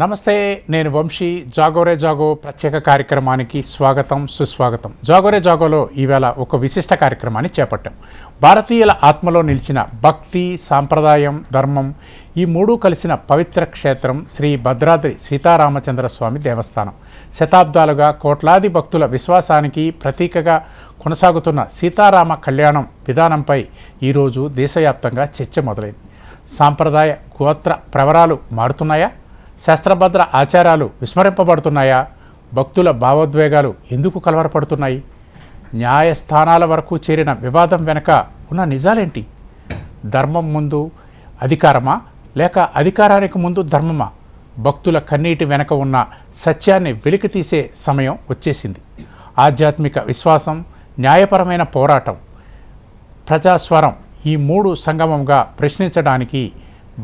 నమస్తే, నేను వంశీ. జాగోరే జాగో ప్రత్యేక కార్యక్రమానికి స్వాగతం, సుస్వాగతం. జాగోరే జాగోలో ఈవేళ ఒక విశిష్ట కార్యక్రమాన్ని చేపట్టాం. భారతీయుల ఆత్మలో నిలిచిన భక్తి, సాంప్రదాయం, ధర్మం ఈ మూడు కలిసిన పవిత్ర క్షేత్రం శ్రీ భద్రాద్రి సీతారామచంద్ర స్వామి దేవస్థానం. శతాబ్దాలుగా కోట్లాది భక్తుల విశ్వాసానికి ప్రతీకగా కొనసాగుతున్న సీతారామ కళ్యాణం విధానంపై ఈరోజు దేశవ్యాప్తంగా చర్చ మొదలైంది. సాంప్రదాయ గోత్ర ప్రవరాలు మారుతున్నాయా? శాస్త్రభద్ర ఆచారాలు విస్మరింపబడుతున్నాయా? భక్తుల భావోద్వేగాలు ఎందుకు కలవరపడుతున్నాయి? న్యాయస్థానాల వరకు చేరిన వివాదం వెనుక ఉన్న నిజాలేంటి? ధర్మం ముందు అధికారమా, లేక అధికారానికి ముందు ధర్మమా? భక్తుల కన్నీటి వెనక ఉన్న సత్యాన్ని వెలికితీసే సమయం వచ్చేసింది. ఆధ్యాత్మిక విశ్వాసం, న్యాయపరమైన పోరాటం, ప్రజాస్వరం ఈ మూడు సంగమంగా ప్రశ్నించడానికి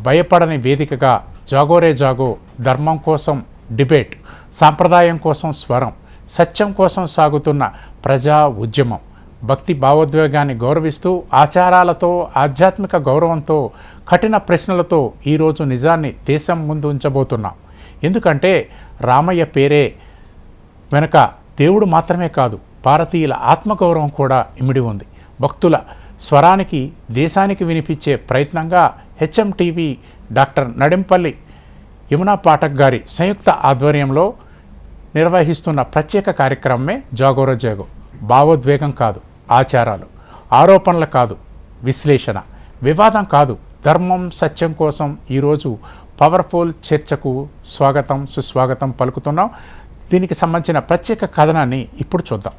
భయపడని వేదికగా జాగోరే జాగో ధర్మం కోసం డిబేట్, సాంప్రదాయం కోసం స్వరం, సత్యం కోసం సాగుతున్న ప్రజా ఉద్యమం. భక్తి భావోద్వేగాన్ని గౌరవిస్తూ ఆచారాలతో, ఆధ్యాత్మిక గౌరవంతో, కఠిన ప్రశ్నలతో ఈరోజు నిజాన్ని దేశం ముందు ఉంచబోతున్నాం. ఎందుకంటే రామయ్య పేరే వెనుక దేవుడు మాత్రమే కాదు, భారతీయుల ఆత్మగౌరవం కూడా ఇమిడి ఉంది. భక్తుల స్వరానికి, దేశానికి వినిపించే ప్రయత్నంగా హెచ్ఎంటీవీ డాక్టర్ నడింపల్లి యమునా పాఠక్ గారి సంయుక్త ఆధ్వర్యంలో నిర్వహిస్తున్న ప్రత్యేక కార్యక్రమమే జాగోరే జాగో. భావోద్వేగం కాదు, ఆచారాలు, ఆరోపణలు కాదు, విశ్లేషణ, వివాదం కాదు, ధర్మం, సత్యం కోసం ఈరోజు పవర్ఫుల్ చర్చకు స్వాగతం, సుస్వాగతం పలుకుతున్నాం. దీనికి సంబంధించిన ప్రత్యేక కథనాన్ని ఇప్పుడు చూద్దాం.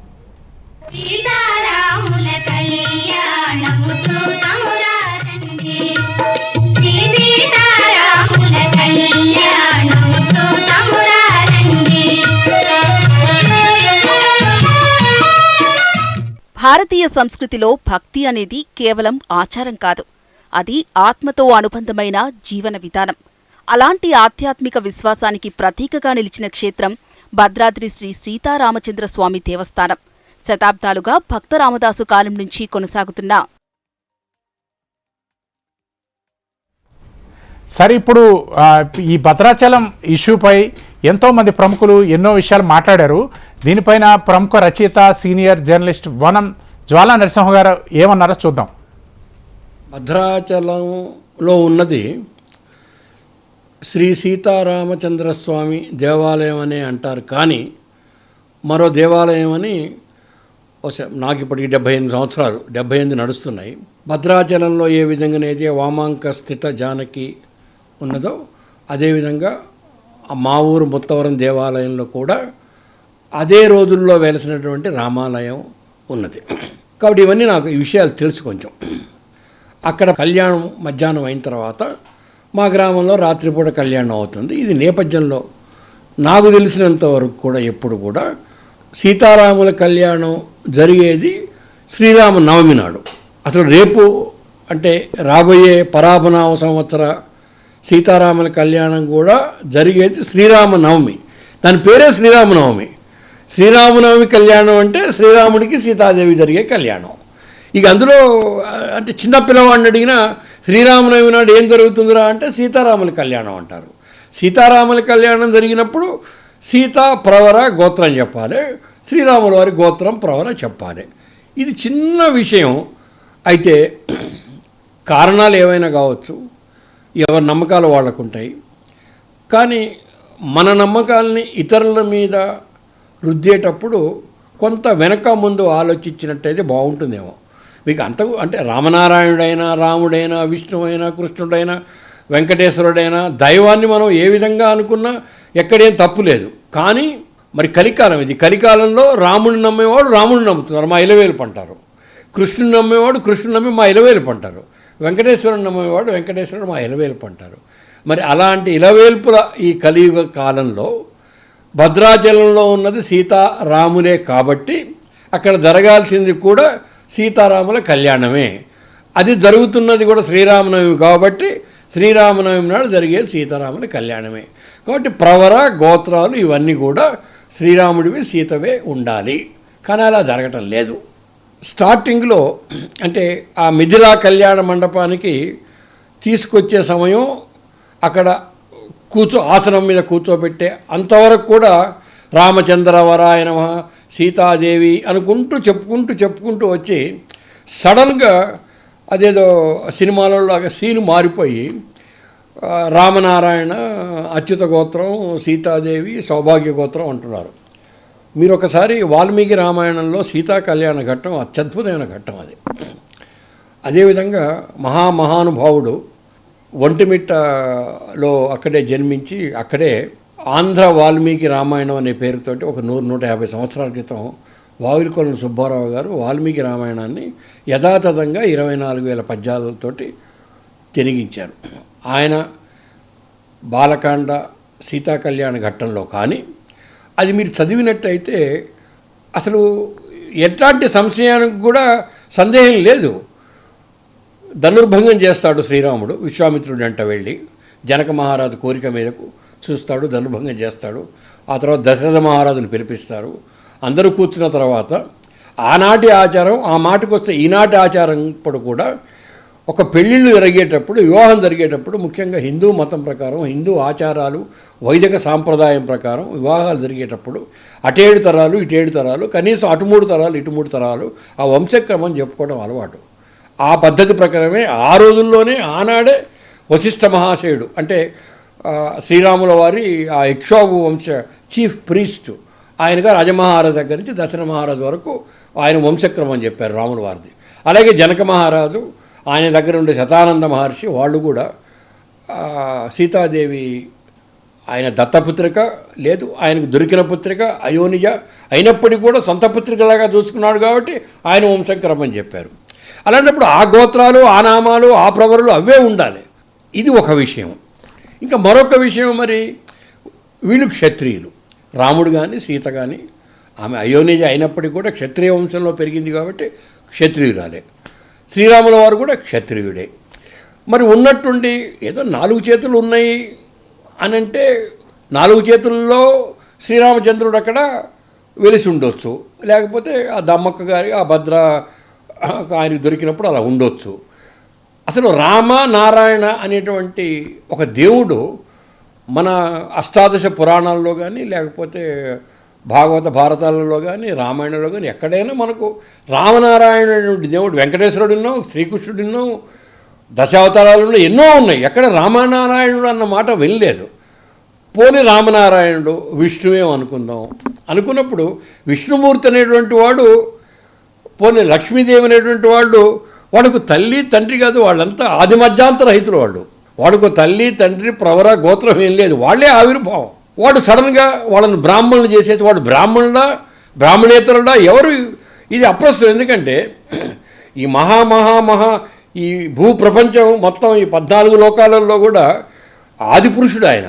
భారతీయ సంస్కృతిలో భక్తి అనేది కేవలం ఆచారం కాదు, అది ఆత్మతో అనుబంధమైన జీవన విధానం. అలాంటి ఆధ్యాత్మిక విశ్వాసానికి ప్రతీకగా నిలిచిన క్షేత్రం భద్రాద్రి శ్రీ సీతారామచంద్ర స్వామి దేవస్థానం. శతాబ్దాలుగా భక్త రామదాసు కాలం నుంచి కొనసాగుతున్న సరే, ఇప్పుడు ఈ భద్రాచలం ఇష్యూపై ఎంతోమంది ప్రముఖులు ఎన్నో విషయాలు మాట్లాడారు. దీనిపైన ప్రముఖ రచయిత, సీనియర్ జర్నలిస్ట్ వనం జ్వాలా నరసింహ గారు ఏమన్నారో చూద్దాం. భద్రాచలంలో ఉన్నది శ్రీ సీతారామచంద్ర స్వామి దేవాలయం అనే అంటారు, కానీ మరో దేవాలయం అని నాకు ఇప్పటికి 78 సంవత్సరాలు, 78 నడుస్తున్నాయి. భద్రాచలంలో ఏ విధంగానైతే వామాంక స్థిత జానకి ఉన్నదో అదేవిధంగా మా ఊరు ముత్తవరం దేవాలయంలో కూడా అదే రోజుల్లో వెలిసినటువంటి రామాలయం ఉన్నది. కాబట్టి ఇవన్నీ నాకు ఈ విషయాలు తెలుసు కొంచెం. అక్కడ కళ్యాణం మధ్యాహ్నం అయిన తర్వాత మా గ్రామంలో రాత్రిపూట కళ్యాణం అవుతుంది. ఇది నేపథ్యంలో నాకు తెలిసినంత వరకు కూడా ఎప్పుడు కూడా సీతారాముల కళ్యాణం జరిగేది శ్రీరామ నవమి నాడు. అసలు రేపు అంటే రాబోయే పరాభనామ సంవత్సర సీతారాముల కళ్యాణం కూడా జరిగేది శ్రీరామనవమి. దాని పేరే శ్రీరామనవమి. శ్రీరామనవమి కళ్యాణం అంటే శ్రీరాముడికి సీతాదేవి జరిగే కళ్యాణం. ఇక అందులో అంటే చిన్న పిల్లవాడిని అడిగినా శ్రీరామనవమి నాడు ఏం జరుగుతుందిరా అంటే సీతారాముల కళ్యాణం అంటారు. సీతారాముల కళ్యాణం జరిగినప్పుడు సీతా ప్రవర గోత్రం చెప్పాలి, శ్రీరాముల వారి గోత్రం ప్రవర చెప్పాలి. ఇది చిన్న విషయం. అయితే కారణాలు ఏవైనా కావచ్చు, ఎవరి నమ్మకాలు వాళ్ళకుంటాయి. కానీ మన నమ్మకాలని ఇతరుల మీద రుద్దేటప్పుడు కొంత వెనక ముందు ఆలోచించినట్టయితే బాగుంటుందేమో. మీకు అంటే రామనారాయణుడైనా, రాముడైనా, విష్ణువైనా, కృష్ణుడైనా, వెంకటేశ్వరుడైనా దైవాన్ని మనం ఏ విధంగా అనుకున్నా ఎక్కడేం తప్పు లేదు. కానీ మరి కలికాలం ఇది. కలికాలంలో రాముడిని నమ్మేవాడు రాముడిని నమ్ముతున్నారు, మా ఇలవేలుపు అంటారు. కృష్ణుని నమ్మేవాడు కృష్ణుని నమ్మి మా ఇలవేలుపు అంటారు. వెంకటేశ్వరుని నమ్మేవాడు వెంకటేశ్వరుడు మా ఇలవేలుపు అంటారు. మరి అలాంటి ఇలవేల్పుల ఈ కలియుగ కాలంలో భద్రాచలంలో ఉన్నది సీతారాములే కాబట్టి అక్కడ జరగాల్సింది కూడా సీతారాముల కళ్యాణమే. అది జరుగుతున్నది కూడా శ్రీరామనవమి కాబట్టి శ్రీరామనవమి నాడు జరిగే సీతారాముల కళ్యాణమే. కాబట్టి ప్రవర గోత్రాలు ఇవన్నీ కూడా శ్రీరాముడివి, సీతవే ఉండాలి. కానీ అలా జరగటం లేదు. స్టార్టింగ్లో అంటే ఆ మిథిలా కళ్యాణ మండపానికి తీసుకొచ్చే సమయం అక్కడ ఆసనం మీద కూర్చోబెట్టే అంతవరకు కూడా రామచంద్రవరాయ నమః సీతాదేవి అనుకుంటూ చెప్పుకుంటూ వచ్చి సడన్గా అదేదో సినిమాలలో సీను మారిపోయి రామనారాయణ అచ్యుత గోత్రం, సీతాదేవి సౌభాగ్య గోత్రం అంటున్నారు. మీరు ఒకసారి వాల్మీకి రామాయణంలో సీతా కళ్యాణ ఘట్టం అత్యద్భుతమైన ఘట్టం అది. అదేవిధంగా మహానుభావుడు ఒంటిమిట్టలో అక్కడే జన్మించి అక్కడే ఆంధ్ర వాల్మీకి రామాయణం అనే పేరుతోటి ఒక 100-150 సంవత్సరాల క్రితం వావిలికొలను సుబ్బారావు గారు వాల్మీకి రామాయణాన్ని యథాతథంగా 24,000 పద్యాలతోటి తెనిగించారు. ఆయన బాలకాండ సీతా కళ్యాణ ఘట్టంలో కానీ అది మీరు చదివినట్టయితే అసలు ఎట్లాంటి సంశయానికి కూడా సందేహం లేదు. ధనుర్భంగం చేస్తాడు శ్రీరాముడు, విశ్వామిత్రుడు అంట వెళ్ళి జనక మహారాజు కోరిక మేరకు చూస్తాడు, ధనుర్భంగం చేస్తాడు. ఆ తర్వాత దశరథ మహారాజును పిలిపిస్తారు. అందరూ కూర్చున్న తర్వాత ఆనాటి ఆచారం, ఆ మాటకు వస్తే ఈనాటి ఆచారం ఇప్పుడు కూడా ఒక పెళ్ళిళ్ళు జరిగేటప్పుడు, వివాహం జరిగేటప్పుడు ముఖ్యంగా హిందూ మతం ప్రకారం, హిందూ ఆచారాలు, వైదిక సాంప్రదాయం ప్రకారం వివాహాలు జరిగేటప్పుడు అటేడు తరాలు ఇటేడు తరాలు, కనీసం అటు 3 తరాలు ఇటు 3 తరాలు ఆ వంశక్రమం చెప్పుకోవడం అలవాటు. ఆ పద్ధతి ప్రకారమే ఆ రోజుల్లోనే ఆనాడే వశిష్ఠ మహాశయుడు అంటే శ్రీరాముల వారి ఆ ఇక్ష్వాకు వంశ చీఫ్ ప్రీస్ట్ ఆయనగా రాజమహారాజు దగ్గర నుంచి దశరథ మహారాజు వరకు ఆయన వంశక్రమం చెప్పారు రాముల వారిది. అలాగే జనక మహారాజు, ఆయన దగ్గర ఉండే శతానంద మహర్షి వాళ్ళు కూడా సీతాదేవి ఆయన దత్తపుత్రిక లేదు, ఆయనకు దొరికిన పుత్రిక అయోనిజ అయినప్పటికీ కూడా సొంత పుత్రికలాగా చూసుకున్నాడు కాబట్టి ఆయన వంశక్రమం చెప్పారు. అలాంటప్పుడు ఆ గోత్రాలు, ఆ నామాలు, ఆ ప్రవరులు అవే ఉండాలి. ఇది ఒక విషయం. ఇంకా మరొక విషయం, మరి వీళ్ళు క్షత్రియులు. రాముడు కానీ సీత కానీ ఆమె అయోనిజ అయినప్పటికీ కూడా క్షత్రియ వంశంలో పెరిగింది కాబట్టి క్షత్రియురాలే. శ్రీరాముల వారు కూడా క్షత్రియుడే. మరి ఉన్నట్టుండి ఏదో 4 చేతులు ఉన్నాయి అని అంటే 4 చేతుల్లో శ్రీరామచంద్రుడు అక్కడ వెలిసి ఉండొచ్చు, లేకపోతే ఆ దమ్మక్క గారి ఆ భద్ర ఆయనకు దొరికినప్పుడు అలా ఉండొచ్చు. అసలు రామ నారాయణ అనేటువంటి ఒక దేవుడు మన అష్టాదశ పురాణాల్లో కానీ లేకపోతే భాగవత భారతాలలో కానీ రామాయణంలో కానీ ఎక్కడైనా మనకు రామనారాయణ అనేటువంటి దేవుడు వెంకటేశ్వరుడున్నో శ్రీకృష్ణుడున్నో దశావతారాలలో ఎన్నో ఉన్నాయి. ఎక్కడ రామనారాయణుడు అన్న మాట వెళ్ళలేదు. పోనీ రామనారాయణుడు విష్ణువే అనుకుందాం అనుకున్నప్పుడు విష్ణుమూర్తి అనేటువంటి వాడు, పోనీ లక్ష్మీదేవి అనేటువంటి వాళ్ళు, వాడుకు తల్లి తండ్రి కాదు, వాళ్ళంతా ఆది మధ్యాంతర రహితులు. వాడుకు తల్లి తండ్రి ప్రవర గోత్రం ఏం లేదు, వాళ్ళే ఆవిర్భావం. వాడు సడన్గా వాళ్ళని బ్రాహ్మణులు చేసేసి వాడు బ్రాహ్మణేతరుడా ఎవరు? ఇది అప్రస్తుతం. ఎందుకంటే ఈ ఈ భూప్రపంచం మొత్తం ఈ 14 లోకాలలో కూడా ఆది పురుషుడు ఆయన,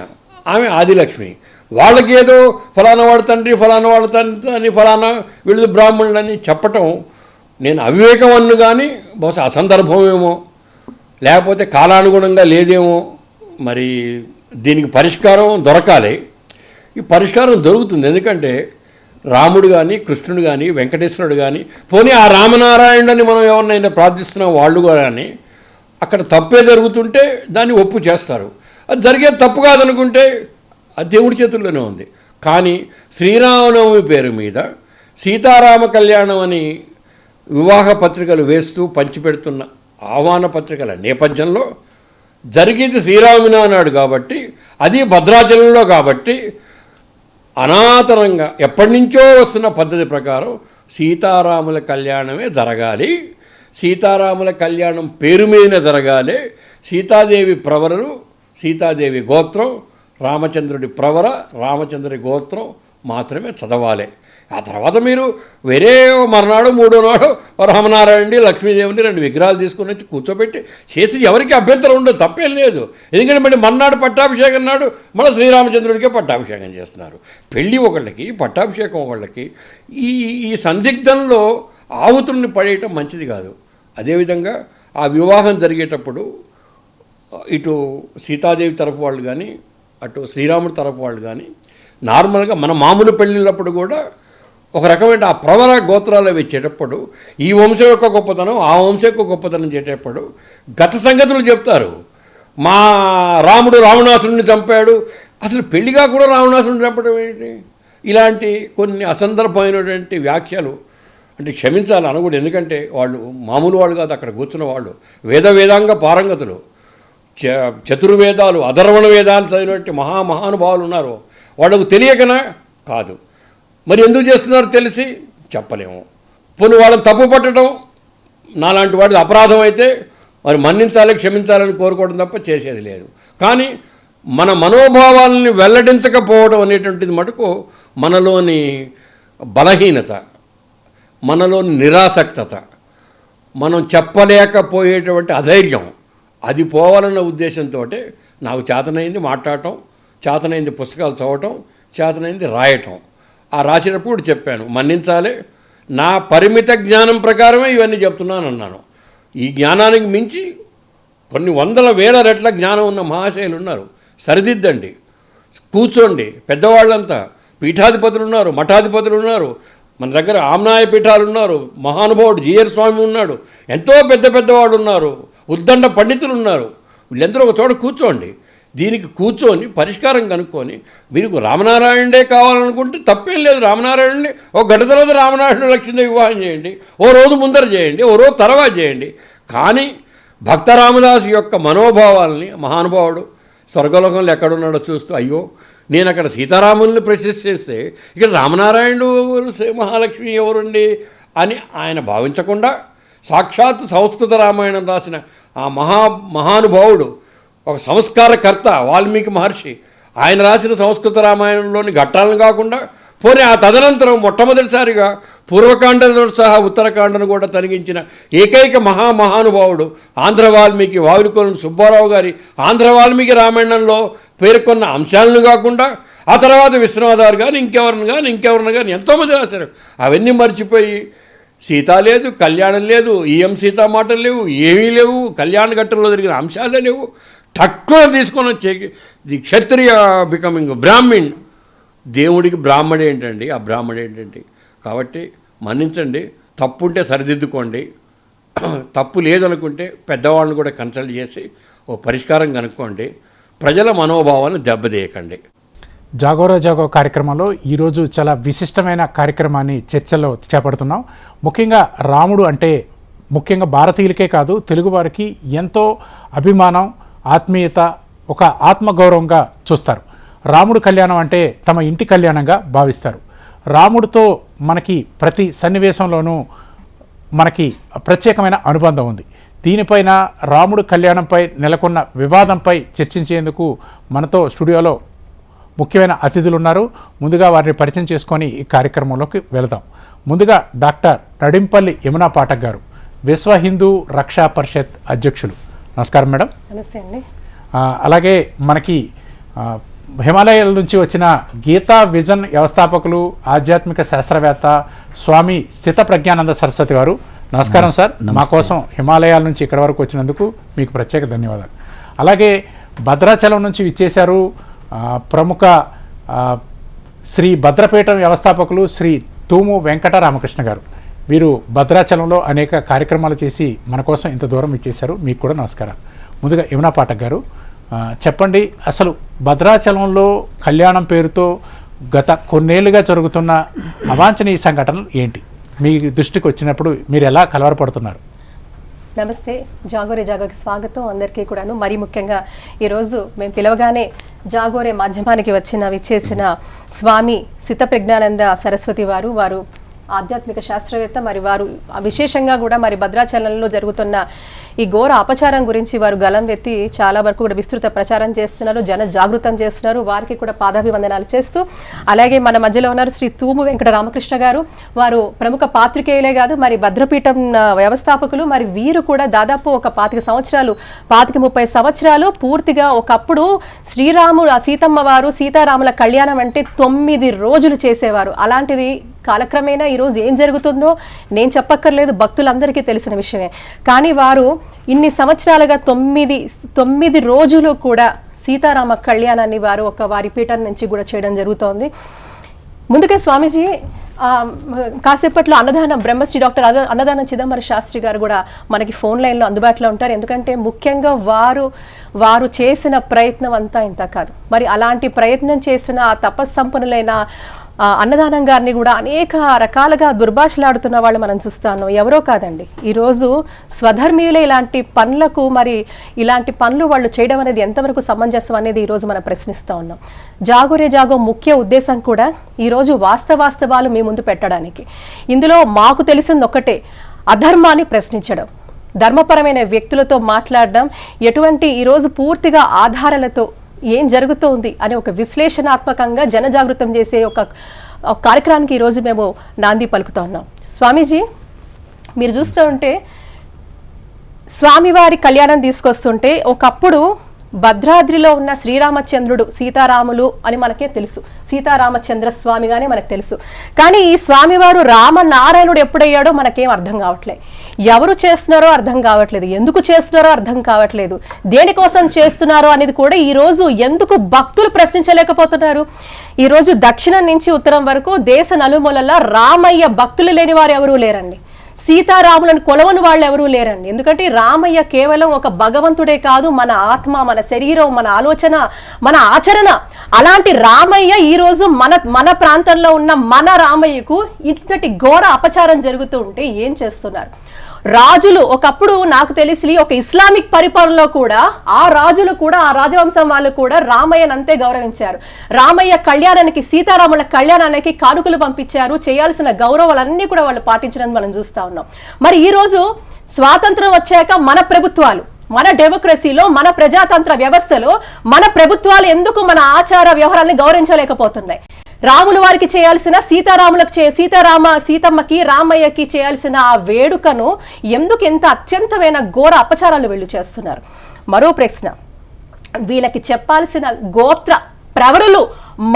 ఆమె ఆదిలక్ష్మి. వాళ్ళకేదో ఫలానా వాడు తండ్రి ఫలానా వాడు తండ్రి అని ఫలానా వీళ్ళు బ్రాహ్మణులని చెప్పటం నేను అవివేకం అన్ను, కానీ బహుశా అసందర్భమేమో లేకపోతే కాలానుగుణంగా లేదేమో. మరి దీనికి పరిష్కారం దొరకాలి. ఈ పరిష్కారం దొరుకుతుంది. ఎందుకంటే రాముడు కానీ కృష్ణుడు కానీ వెంకటేశ్వరుడు కానీ, పోనీ ఆ రామనారాయణుని మనం ఎవరినైనా ప్రార్థిస్తున్నాం వాళ్ళు కానీ అక్కడ తప్పే జరుగుతుంటే దాన్ని ఒప్పు చేస్తారు. అది జరిగేది తప్పు కాదనుకుంటే అది దేవుడి చేతుల్లోనే ఉంది. కానీ శ్రీరామనవమి పేరు మీద సీతారామ కళ్యాణం అని వివాహ పత్రికలు వేస్తూ పంచిపెడుతున్న ఆహ్వాన పత్రికల నేపథ్యంలో జరిగేది శ్రీరాముని అన్నాడు కాబట్టి, అది భద్రాచలంలో కాబట్టి అనాతనంగా ఎప్పటి నుంచో వస్తున్న పద్ధతి ప్రకారం సీతారాముల కళ్యాణమే జరగాలి. సీతారాముల కళ్యాణం పేరు మీదనే జరగాలి. సీతాదేవి ప్రవరలు, సీతాదేవి గోత్రం, రామచంద్రుడి ప్రవర, రామచంద్రుడి గోత్రం మాత్రమే చదవాలి. ఆ తర్వాత మీరు వేరే మర్నాడు 3వ నాడు రామనారాయణుడి లక్ష్మీదేవిని 2 విగ్రహాలు తీసుకుని వచ్చి కూర్చోబెట్టి చేసి ఎవరికి అభ్యంతరం ఉండదు, తప్పేం లేదు. ఎందుకంటే మళ్ళీ మర్నాడు పట్టాభిషేకం నాడు మళ్ళీ శ్రీరామచంద్రుడికే పట్టాభిషేకం చేస్తున్నారు. పెళ్ళి ఒకళ్ళకి, పట్టాభిషేకం ఒకళ్ళకి. ఈ సందిగ్ధంలో ఆహుతుల్ని పడేయటం మంచిది కాదు. అదేవిధంగా ఆ వివాహం జరిగేటప్పుడు ఇటు సీతాదేవి తరఫు వాళ్ళు కానీ అటు శ్రీరాముడి తరఫు వాళ్ళు కానీ నార్మల్గా మన మామూలు పెళ్ళిళ్ళప్పుడు కూడా ఒక రకమైన ఆ ప్రవర గోత్రాలు వచ్చేటప్పుడు ఈ వంశం యొక్క గొప్పతనం ఆ వంశం యొక్క గొప్పతనం చేసేటప్పుడు గత సంగతులు చెప్తారు. మా రాముడు రావణాసురుడిని చంపాడు, అసలు పెళ్లిగా కూడా రావణాసురుడిని చంపడం ఏంటి? ఇలాంటి కొన్ని అసందర్భమైనటువంటి వ్యాఖ్యలు అంటే క్షమించాలి అనకూడదు. ఎందుకంటే వాళ్ళు మామూలు వాళ్ళు కాదు, అక్కడ కూర్చున్న వాళ్ళు వేదాంగ పారంగతులు, చతుర్వేదాలు, అధర్వణ వేదాలు చదివినట్టు మహానుభావులు ఉన్నారు. వాళ్ళకు తెలియకనా? కాదు. మరి ఎందుకు చేస్తున్నారో తెలిసి చెప్పలేము. పోనీ వాళ్ళని తప్పు పట్టడం నాలాంటి వాడి అపరాధం అయితే మరి మన్నించాలి, క్షమించాలని కోరుకోవడం తప్ప చేసేది లేదు. కానీ మన మనోభావాలని వెల్లడించకపోవడం అనేటువంటిది మటుకు మనలోని బలహీనత, మనలోని నిరాసక్తత, మనం చెప్పలేకపోయేటువంటి అధైర్యం, అది పోవాలన్న ఉద్దేశంతో నాకు చేతనైంది మాట్లాడటం, చేతనైంది పుస్తకాలు చదవటం, చేతనైంది రాయటం. ఆ రాసినప్పుడు చెప్పాను, మన్నించాలి, నా పరిమిత జ్ఞానం ప్రకారమే ఇవన్నీ చెప్తున్నాను అన్నాను. ఈ జ్ఞానానికి మించి కొన్ని వందల వేల రెట్ల జ్ఞానం ఉన్న మహాశయులు ఉన్నారు. సరిదిద్దండి, కూర్చోండి. పెద్దవాళ్ళంతా పీఠాధిపతులు ఉన్నారు, మఠాధిపతులు ఉన్నారు, మన దగ్గర ఆమ్నాయ పీఠాలు ఉన్నారు, మహానుభావుడు జీఆర్ స్వామి ఉన్నాడు, ఎంతో పెద్దవాళ్ళు ఉన్నారు, ఉద్దండ పండితులు ఉన్నారు. వీళ్ళందరూ ఒక చోట కూర్చోండి. దీనికి కూర్చొని పరిష్కారం కనుక్కొని మీకు రామనారాయణుడే కావాలనుకుంటే తప్పేం లేదు. రామనారాయణుడిని ఒక గంట తర్వాత రామనారాయణుడు లక్ష్మీదేవి వివాహం చేయండి, ఓ రోజు ముందర చేయండి, ఓ రోజు తర్వాత చేయండి. కానీ భక్త రామదాసు యొక్క మనోభావాలని మహానుభావుడు స్వర్గలోకంలో ఎక్కడున్నాడో చూస్తూ, అయ్యో నేను అక్కడ సీతారాముల్ని ప్రతిష్ఠ చేస్తే ఇక్కడ రామనారాయణుడు మహాలక్ష్మి ఎవరండి అని ఆయన భావించకుండా సాక్షాత్ సంస్కృత రామాయణం రాసిన ఆ మహానుభావుడు, ఒక సంస్కారకర్త వాల్మీకి మహర్షి, ఆయన రాసిన సంస్కృత రామాయణంలోని ఘట్టాలను కాకుండా పోనీ ఆ తదనంతరం మొట్టమొదటిసారిగా పూర్వకాండతో సహా ఉత్తరకాండను కూడా తరిగించిన ఏకైక మహానుభావుడు ఆంధ్ర వాల్మీకి వావిలికొలను సుబ్బారావు గారి ఆంధ్ర వాల్మీకి రామాయణంలో పేర్కొన్న అంశాలను కాకుండా ఆ తర్వాత విశ్వనాథారు కానీ ఇంకెవరిని కానీ ఎంతోమంది రాశారు. అవన్నీ మర్చిపోయి సీత లేదు, కళ్యాణం లేదు, సీతా మాటలు లేవు, ఏమీ లేవు, కళ్యాణ ఘట్టంలో జరిగిన అంశాలే లేవు, తక్కువ తీసుకొని వచ్చే ది క్షత్రియ బికమింగ్ బ్రాహ్మణ్. దేవుడికి బ్రాహ్మడు ఏంటండి? ఆ బ్రాహ్మడు ఏంటండి? కాబట్టి మన్నించండి, తప్పు ఉంటే సరిదిద్దుకోండి, తప్పు లేదనుకుంటే పెద్దవాళ్ళని కూడా కన్సల్ట్ చేసి ఓ పరిష్కారం కనుక్కోండి. ప్రజల మనోభావాలను దెబ్బతీయకండి. జాగో కార్యక్రమంలో ఈరోజు చాలా విశిష్టమైన కార్యక్రమాన్ని చర్చలో చేపడుతున్నాం. ముఖ్యంగా రాముడు అంటే ముఖ్యంగా భారతీయులకే కాదు తెలుగువారికి ఎంతో అభిమానం, ఆత్మీయత, ఒక ఆత్మగౌరవంగా చూస్తారు. రాముడు కళ్యాణం అంటే తమ ఇంటి కళ్యాణంగా భావిస్తారు. రాముడితో మనకి ప్రతి సన్నివేశంలోనూ మనకి ప్రత్యేకమైన అనుబంధం ఉంది. దీనిపైన రాముడు కళ్యాణంపై నెలకొన్న వివాదంపై చర్చించేందుకు మనతో స్టూడియోలో ముఖ్యమైన అతిథులు ఉన్నారు. ముందుగా వారిని పరిచయం చేసుకొని ఈ కార్యక్రమంలోకి వెళదాం. ముందుగా డాక్టర్ నడింపల్లి యమునా పాఠక్ గారు, విశ్వ హిందూ రక్షా పరిషత్ అధ్యక్షులు. నమస్కారం మేడం. నమస్తే అండి. అలాగే మనకి హిమాలయాల నుంచి వచ్చిన గీతా విజన్ వ్యవస్థాపకులు, ఆధ్యాత్మిక శాస్త్రవేత్త స్వామి స్థిత ప్రజ్ఞానంద సరస్వతి గారు. నమస్కారం సార్. మా కోసం హిమాలయాల నుంచి ఇక్కడి వరకు వచ్చినందుకు మీకు ప్రత్యేక ధన్యవాదాలు. అలాగే భద్రాచలం నుంచి విచ్చేశారు ప్రముఖ శ్రీ భద్రపీఠం వ్యవస్థాపకులు శ్రీ తూము వెంకట రామకృష్ణ గారు. వీరు భద్రాచలంలో అనేక కార్యక్రమాలు చేసి మన కోసం ఇంత దూరం ఇచ్చేశారు. మీకు కూడా నమస్కారం. ముందుగా యమునా పాఠక్ గారు, చెప్పండి, అసలు భద్రాచలంలో కళ్యాణం పేరుతో గత కొన్నేళ్లుగా జరుగుతున్న అవాంఛనీయ సంఘటనలు ఏంటి? మీ దృష్టికి వచ్చినప్పుడు మీరు ఎలా కలవరపడుతున్నారు? నమస్తే. జాగోకి స్వాగతం అందరికీ కూడాను. మరీ ముఖ్యంగా ఈరోజు మేము పిలవగానే జాగోరే మాధ్యమానికి విచ్చేసిన స్వామి స్థిత ప్రజ్ఞానంద సరస్వతి వారు ఆధ్యాత్మిక శాస్త్రవేత్త. మరి వారు విశేషంగా కూడా మరి భద్రాచలంలో జరుగుతున్న ఈ ఘోర అపచారం గురించి వారు గలం ఎత్తి చాలా వరకు కూడా విస్తృత ప్రచారం చేస్తున్నారు, జన జాగృతం చేస్తున్నారు. వారికి కూడా పాదాభివందనాలు చేస్తూ, అలాగే మన మధ్యలో ఉన్నారు శ్రీ తూము వెంకట రామకృష్ణ గారు. వారు ప్రముఖ పాత్రికేయులే కాదు, మరి భద్రపీఠం వ్యవస్థాపకులు. మరి వీరు కూడా దాదాపు ఒక 25-30 సంవత్సరాలు పూర్తిగా ఒకప్పుడు సీతమ్మ వారు సీతారాముల కళ్యాణం అంటే 9 రోజులు చేసేవారు. అలాంటిది కాలక్రమేణా ఈరోజు ఏం జరుగుతుందో నేను చెప్పక్కర్లేదు, భక్తులందరికీ తెలిసిన విషయమే. కానీ వారు ఇన్ని సంవత్సరాలుగా 9 రోజులు కూడా సీతారామ కళ్యాణాన్ని వారు వారి పీఠం నుంచి కూడా చేయడం జరుగుతోంది. ముందుగా స్వామీజీ కాసేపట్లో అన్నదానం బ్రహ్మశ్రీ డాక్టర్ అన్నదానం చిదంబర శాస్త్రి గారు కూడా మనకి ఫోన్ లైన్లో అందుబాటులో ఉంటారు. ఎందుకంటే ముఖ్యంగా వారు చేసిన ప్రయత్నం అంతా ఇంత కాదు. మరి అలాంటి ప్రయత్నం చేసిన ఆ తపస్సంపన్నులైన అన్నదానం గారిని కూడా అనేక రకాలుగా దుర్భాషలాడుతున్న వాళ్ళు మనం చూస్తాను. ఎవరో కాదండి, ఈరోజు స్వధర్మీయులే ఇలాంటి పనులకు ఇలాంటి పనులు వాళ్ళు చేయడం అనేది ఎంతవరకు సమంజసం అనేది ఈరోజు మనం ప్రశ్నిస్తూ ఉన్నాం. జాగోరే జాగో ముఖ్య ఉద్దేశం కూడా ఈరోజు వాస్తవాలు మీ ముందు పెట్టడానికి. ఇందులో మాకు తెలిసింది ఒకటే, అధర్మాన్ని ప్రశ్నించడం, ధర్మపరమైన వ్యక్తులతో మాట్లాడడం, ఎటువంటి ఈరోజు పూర్తిగా ఆధారాలతో ఏం జరుగుతోంది అని ఒక విశ్లేషణాత్మకంగా జనజాగృతం చేసే ఒక కార్యక్రమానికి ఈరోజు మేము నాంది పలుకుతా ఉన్నాం. స్వామీజీ, మీరు చూస్తూ ఉంటే స్వామివారి కళ్యాణం తీసుకొస్తుంటే ఒకప్పుడు భద్రాద్రిలో ఉన్న శ్రీరామచంద్రుడు సీతారాములు అని మనకే తెలుసు, సీతారామచంద్ర స్వామిగానే మనకు తెలుసు. కానీ ఈ స్వామివారు రామనారాయణుడు ఎప్పుడయ్యాడో మనకేం అర్థం కావట్లేదు. ఎవరు చేస్తున్నారో అర్థం కావట్లేదు, ఎందుకు చేస్తున్నారో అర్థం కావట్లేదు, దేనికోసం చేస్తున్నారో అనేది కూడా ఈరోజు ఎందుకు భక్తులు ప్రశ్నించలేకపోతున్నారు. ఈరోజు దక్షిణం నుంచి ఉత్తరం వరకు దేశ నలుమూలలా రామయ్య భక్తులు లేని వారు ఎవరూ లేరండి. సీతారాములను కొలవని వాళ్ళు ఎవరూ లేరండి. ఎందుకంటే రామయ్య కేవలం ఒక భగవంతుడే కాదు, మన ఆత్మ, మన శరీరం, మన ఆలోచన, మన ఆచరణ. అలాంటి రామయ్య ఈరోజు మన ప్రాంతంలో ఉన్న మన రామయ్యకు ఇంతటి ఘోర అపచారం జరుగుతూ ఉంటే ఏం చేస్తున్నారు రాజులు? ఒకప్పుడు నాకు తెలిసి ఒక ఇస్లామిక్ పరిపాలనలో కూడా ఆ రాజులు కూడా, ఆ రాజవంశం వాళ్ళు కూడా రామయ్యను అంతే గౌరవించారు. రామయ్య కళ్యాణానికి, సీతారాముల కళ్యాణానికి కానుకలు పంపించారు, చేయాల్సిన గౌరవాలన్నీ కూడా వాళ్ళు పాటించడం మనం చూస్తా ఉన్నాం. మరి ఈ రోజు స్వాతంత్రం వచ్చాక మన ప్రభుత్వాలు, మన డెమోక్రసీలో, మన ప్రజాతంత్ర వ్యవస్థలో మన ప్రభుత్వాలు ఎందుకు మన ఆచార వ్యవహారాన్ని గౌరవించలేకపోతున్నాయి? రాములు వారికి చేయాల్సిన, సీతమ్మకి రామయ్యకి చేయాల్సిన ఆ వేడుకను ఎందుకు ఎంత అత్యంతమైన ఘోర అపచారాలు వీళ్ళు చేస్తున్నారు? మరో ప్రశ్న, వీళ్ళకి చెప్పాల్సిన గోత్ర ప్రవరులు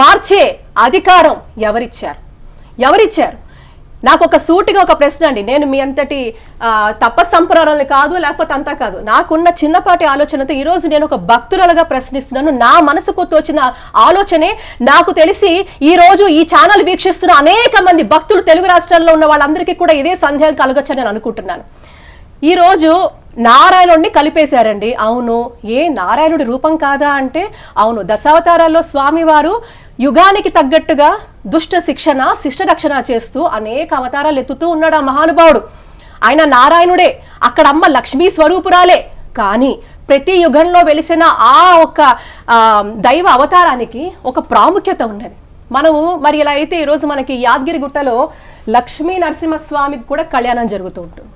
మార్చే అధికారం ఎవరిచ్చారు? నాకు ఒక సూటిగా ఒక ప్రశ్న అండి. నేను మీ అంతటి తపస్సంప్రదాయాలు కాదు, లేకపోతే అంతా కాదు. నాకున్న చిన్నపాటి ఆలోచనతో ఈరోజు నేను ఒక భక్తురాలుగా ప్రశ్నిస్తున్నాను. నా మనసుకు తోచిన ఆలోచనే, నాకు తెలిసి ఈరోజు ఈ ఛానల్ వీక్షిస్తున్న అనేక మంది భక్తులు తెలుగు రాష్ట్రాల్లో ఉన్న వాళ్ళందరికీ కూడా ఇదే సందేహం కలగొచ్చని నేను అనుకుంటున్నాను. ఈరోజు నారాయణుడిని కలిపేశారండి. అవును, నారాయణుడి రూపం కాదా అంటే అవును. దశావతారాల్లో స్వామివారు యుగానికి తగ్గట్టుగా దుష్ట శిక్షణ, శిష్ట రక్షణ చేస్తూ అనేక అవతారాలు ఎత్తుతూ ఉన్నాడు ఆ మహానుభావుడు. ఆయన నారాయణుడే, అక్కడ అమ్మ లక్ష్మీ స్వరూపురాలే. కానీ ప్రతి యుగంలో వెలిసిన ఆ ఒక దైవ అవతారానికి ఒక ప్రాముఖ్యత ఉన్నది. మనము మరి ఇలా అయితే ఈరోజు మనకి యాదగిరి గుట్టలో లక్ష్మీ నరసింహస్వామికి కూడా కళ్యాణం జరుగుతూ ఉంటుంది.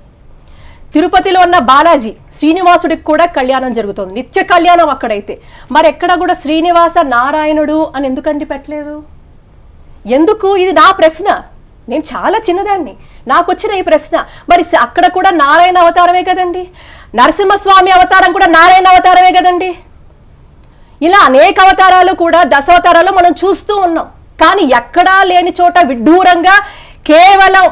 తిరుపతిలో ఉన్న బాలాజీ శ్రీనివాసుడికి కూడా కళ్యాణం జరుగుతుంది, నిత్య కళ్యాణం అక్కడైతే. మరి ఎక్కడ కూడా శ్రీనివాస నారాయణుడు అని ఎందుకండి పెట్టలేదు? ఎందుకు? ఇది నా ప్రశ్న. నేను చాలా చిన్నదాన్ని, నాకు వచ్చిన ఈ ప్రశ్న. మరి అక్కడ కూడా నారాయణ అవతారమే కదండి, నరసింహస్వామి అవతారం కూడా నారాయణ అవతారమే కదండి. ఇలా అనేక అవతారాలు కూడా దశావతారాలు మనం చూస్తూ ఉన్నాం. కానీ ఎక్కడా లేని చోట విడ్డూరంగా కేవలం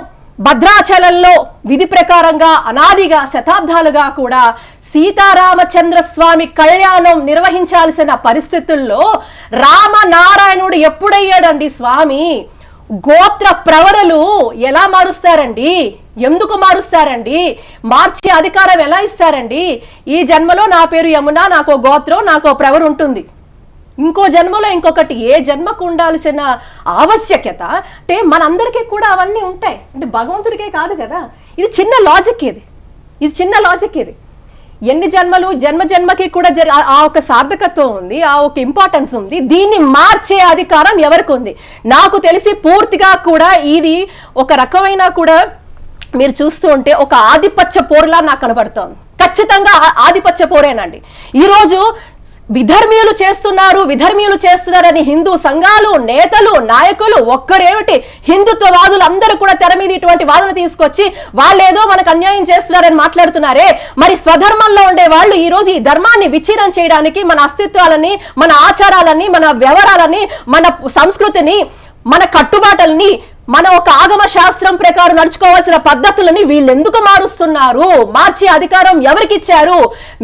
భద్రాచలంలో విధి ప్రకారంగా అనాదిగా శతాబ్దాలుగా కూడా సీతారామచంద్ర స్వామి కళ్యాణం నిర్వహించాల్సిన పరిస్థితుల్లో రామనారాయణుడు ఎప్పుడయ్యాడండి స్వామి? గోత్ర ప్రవరలు ఎలా మారుస్తారండి? ఎందుకు మారుస్తారండి? మార్చే అధికారం ఎలా ఇస్తారండి? ఈ జన్మలో నా పేరు యమున, నాకు గోత్రం, నాకు ప్రవరు ఉంటుంది. ఇంకో జన్మలో ఇంకొకటి. ఏ జన్మకు ఉండాల్సిన ఆవశ్యకత అంటే మనందరికీ కూడా అవన్నీ ఉంటాయి. అంటే భగవంతుడికే కాదు కదా. ఇది చిన్న లాజిక్, ఇది చిన్న లాజిక్. ఇది ఎన్ని జన్మలు, జన్మకి కూడా ఆ ఒక సార్థకత్వం ఉంది, ఆ ఒక ఇంపార్టెన్స్ ఉంది. దీన్ని మార్చే అధికారం ఎవరికి ఉంది? నాకు తెలిసి పూర్తిగా కూడా ఇది ఒక రకమైన కూడా మీరు చూస్తూ ఉంటే ఒక ఆధిపత్య పోరులా నాకు కనబడుతోంది. ఖచ్చితంగా ఆధిపత్య పోరేనండి. ఈరోజు విధర్మీయులు చేస్తున్నారని హిందూ సంఘాలు, నేతలు, నాయకులు ఒక్కరేమిటి హిందుత్వవాదులు అందరూ కూడా తెర మీద ఇటువంటి వాదన తీసుకొచ్చి వాళ్ళేదో మనకు అన్యాయం చేస్తున్నారని మాట్లాడుతున్నారే. మరి స్వధర్మంలో ఉండే వాళ్ళు ఈ రోజు ఈ ధర్మాన్ని విచ్ఛిన్నం చేయడానికి, మన అస్తిత్వాలని, మన ఆచారాలని, మన వ్యవహారాలని, మన సంస్కృతిని, మన కట్టుబాటల్ని మన ఒక ఆగమ శాస్త్రం ప్రకారం నడుచుకోవాల్సిన పద్ధతులని వీళ్ళెందుకు మారుస్తున్నారు? మార్చే అధికారం ఎవరికి ఇచ్చారు?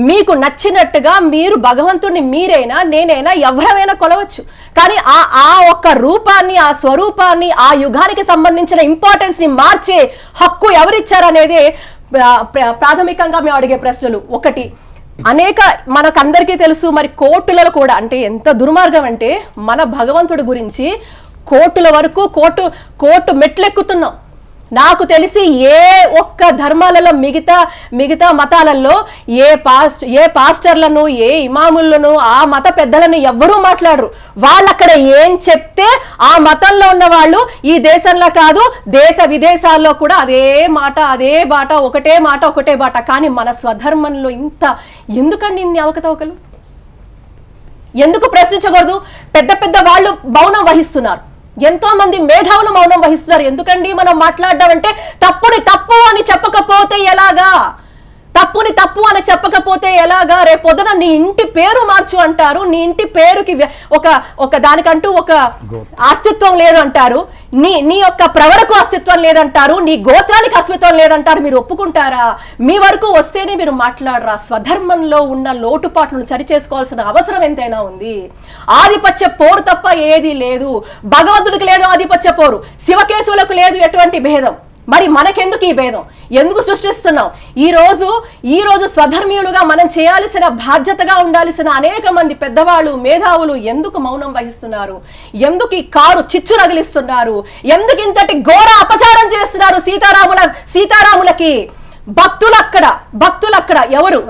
మీకు నచ్చినట్టుగా మీరు భగవంతుడిని మీరైనా నేనైనా ఎవరైనా కొలవచ్చు, కానీ ఆ ఒక్క రూపాన్ని, ఆ స్వరూపాన్ని, ఆ యుగానికి సంబంధించిన ఇంపార్టెన్స్ ని మార్చే హక్కు ఎవరిచ్చారనేదే ప్రాథమికంగా మేము అడిగే ప్రశ్నలు. ఒకటి, అనేక మనకందరికీ తెలుసు, మరి కోర్టులలో కూడా, అంటే ఎంత దుర్మార్గం అంటే మన భగవంతుడి గురించి కోర్టుల వరకు కోర్టు మెట్లెక్కుతున్నాం. నాకు తెలిసి ఏ ఒక్క ధర్మాలలో మిగతా మతాలలో ఏ పాస్టర్లను, ఏ ఇమాములను, ఆ మత పెద్దలను ఎవ్వరూ మాట్లాడరు. వాళ్ళు అక్కడ ఏం చెప్తే ఆ మతంలో ఉన్న వాళ్ళు ఈ దేశంలో కాదు దేశ విదేశాల్లో కూడా అదే బాట, ఒకటే బాట. కానీ మన స్వధర్మంలో ఎందుకండి ఇన్ని అవకతవకలు? ఎందుకు ప్రశ్నించకూడదు? పెద్ద వాళ్ళు మౌనం వహిస్తున్నారు, ఎంతో మంది మేధావులు మౌనం వహిస్తున్నారు. ఎందుకండి మనం మాట్లాడడం అంటే తప్పుని తప్పు అని చెప్పకపోతే ఎలాగా? రేపొద్దున నీ ఇంటి పేరు మార్చు అంటారు, నీ ఇంటి పేరుకి ఒక దానికంటూ ఒక అస్తిత్వం లేదు అంటారు, నీ యొక్క ప్రవరకు అస్తిత్వం లేదంటారు, నీ గోత్రానికి అస్తిత్వం లేదంటారు. మీరు ఒప్పుకుంటారా? మీ వరకు వస్తేనే మీరు మాట్లాడరా? స్వధర్మంలో ఉన్న లోటుపాట్లను సరిచేసుకోవాల్సిన అవసరం ఎంతైనా ఉంది. ఆధిపత్య పోరు తప్ప ఏది లేదు. భగవంతుడికి లేదు ఆధిపత్య పోరు, శివకేశవులకు లేదు ఎటువంటి భేదం. మరి మనకెందుకు ఈ భేదం? ఎందుకు సృష్టిస్తున్నాం? ఈ రోజు స్వధర్మీయులుగా మనం చేయాల్సిన, బాధ్యతగా ఉండాల్సిన అనేక మంది పెద్దవాళ్ళు, మేధావులు ఎందుకు మౌనం వహిస్తున్నారు? ఎందుకు ఈ కారు చిచ్చు రగిలిస్తున్నారు? ఎందుకు ఇంతటి ఘోర అపచారం చేస్తున్నారు సీతారాములకి? భక్తులక్కడ ఎవరు?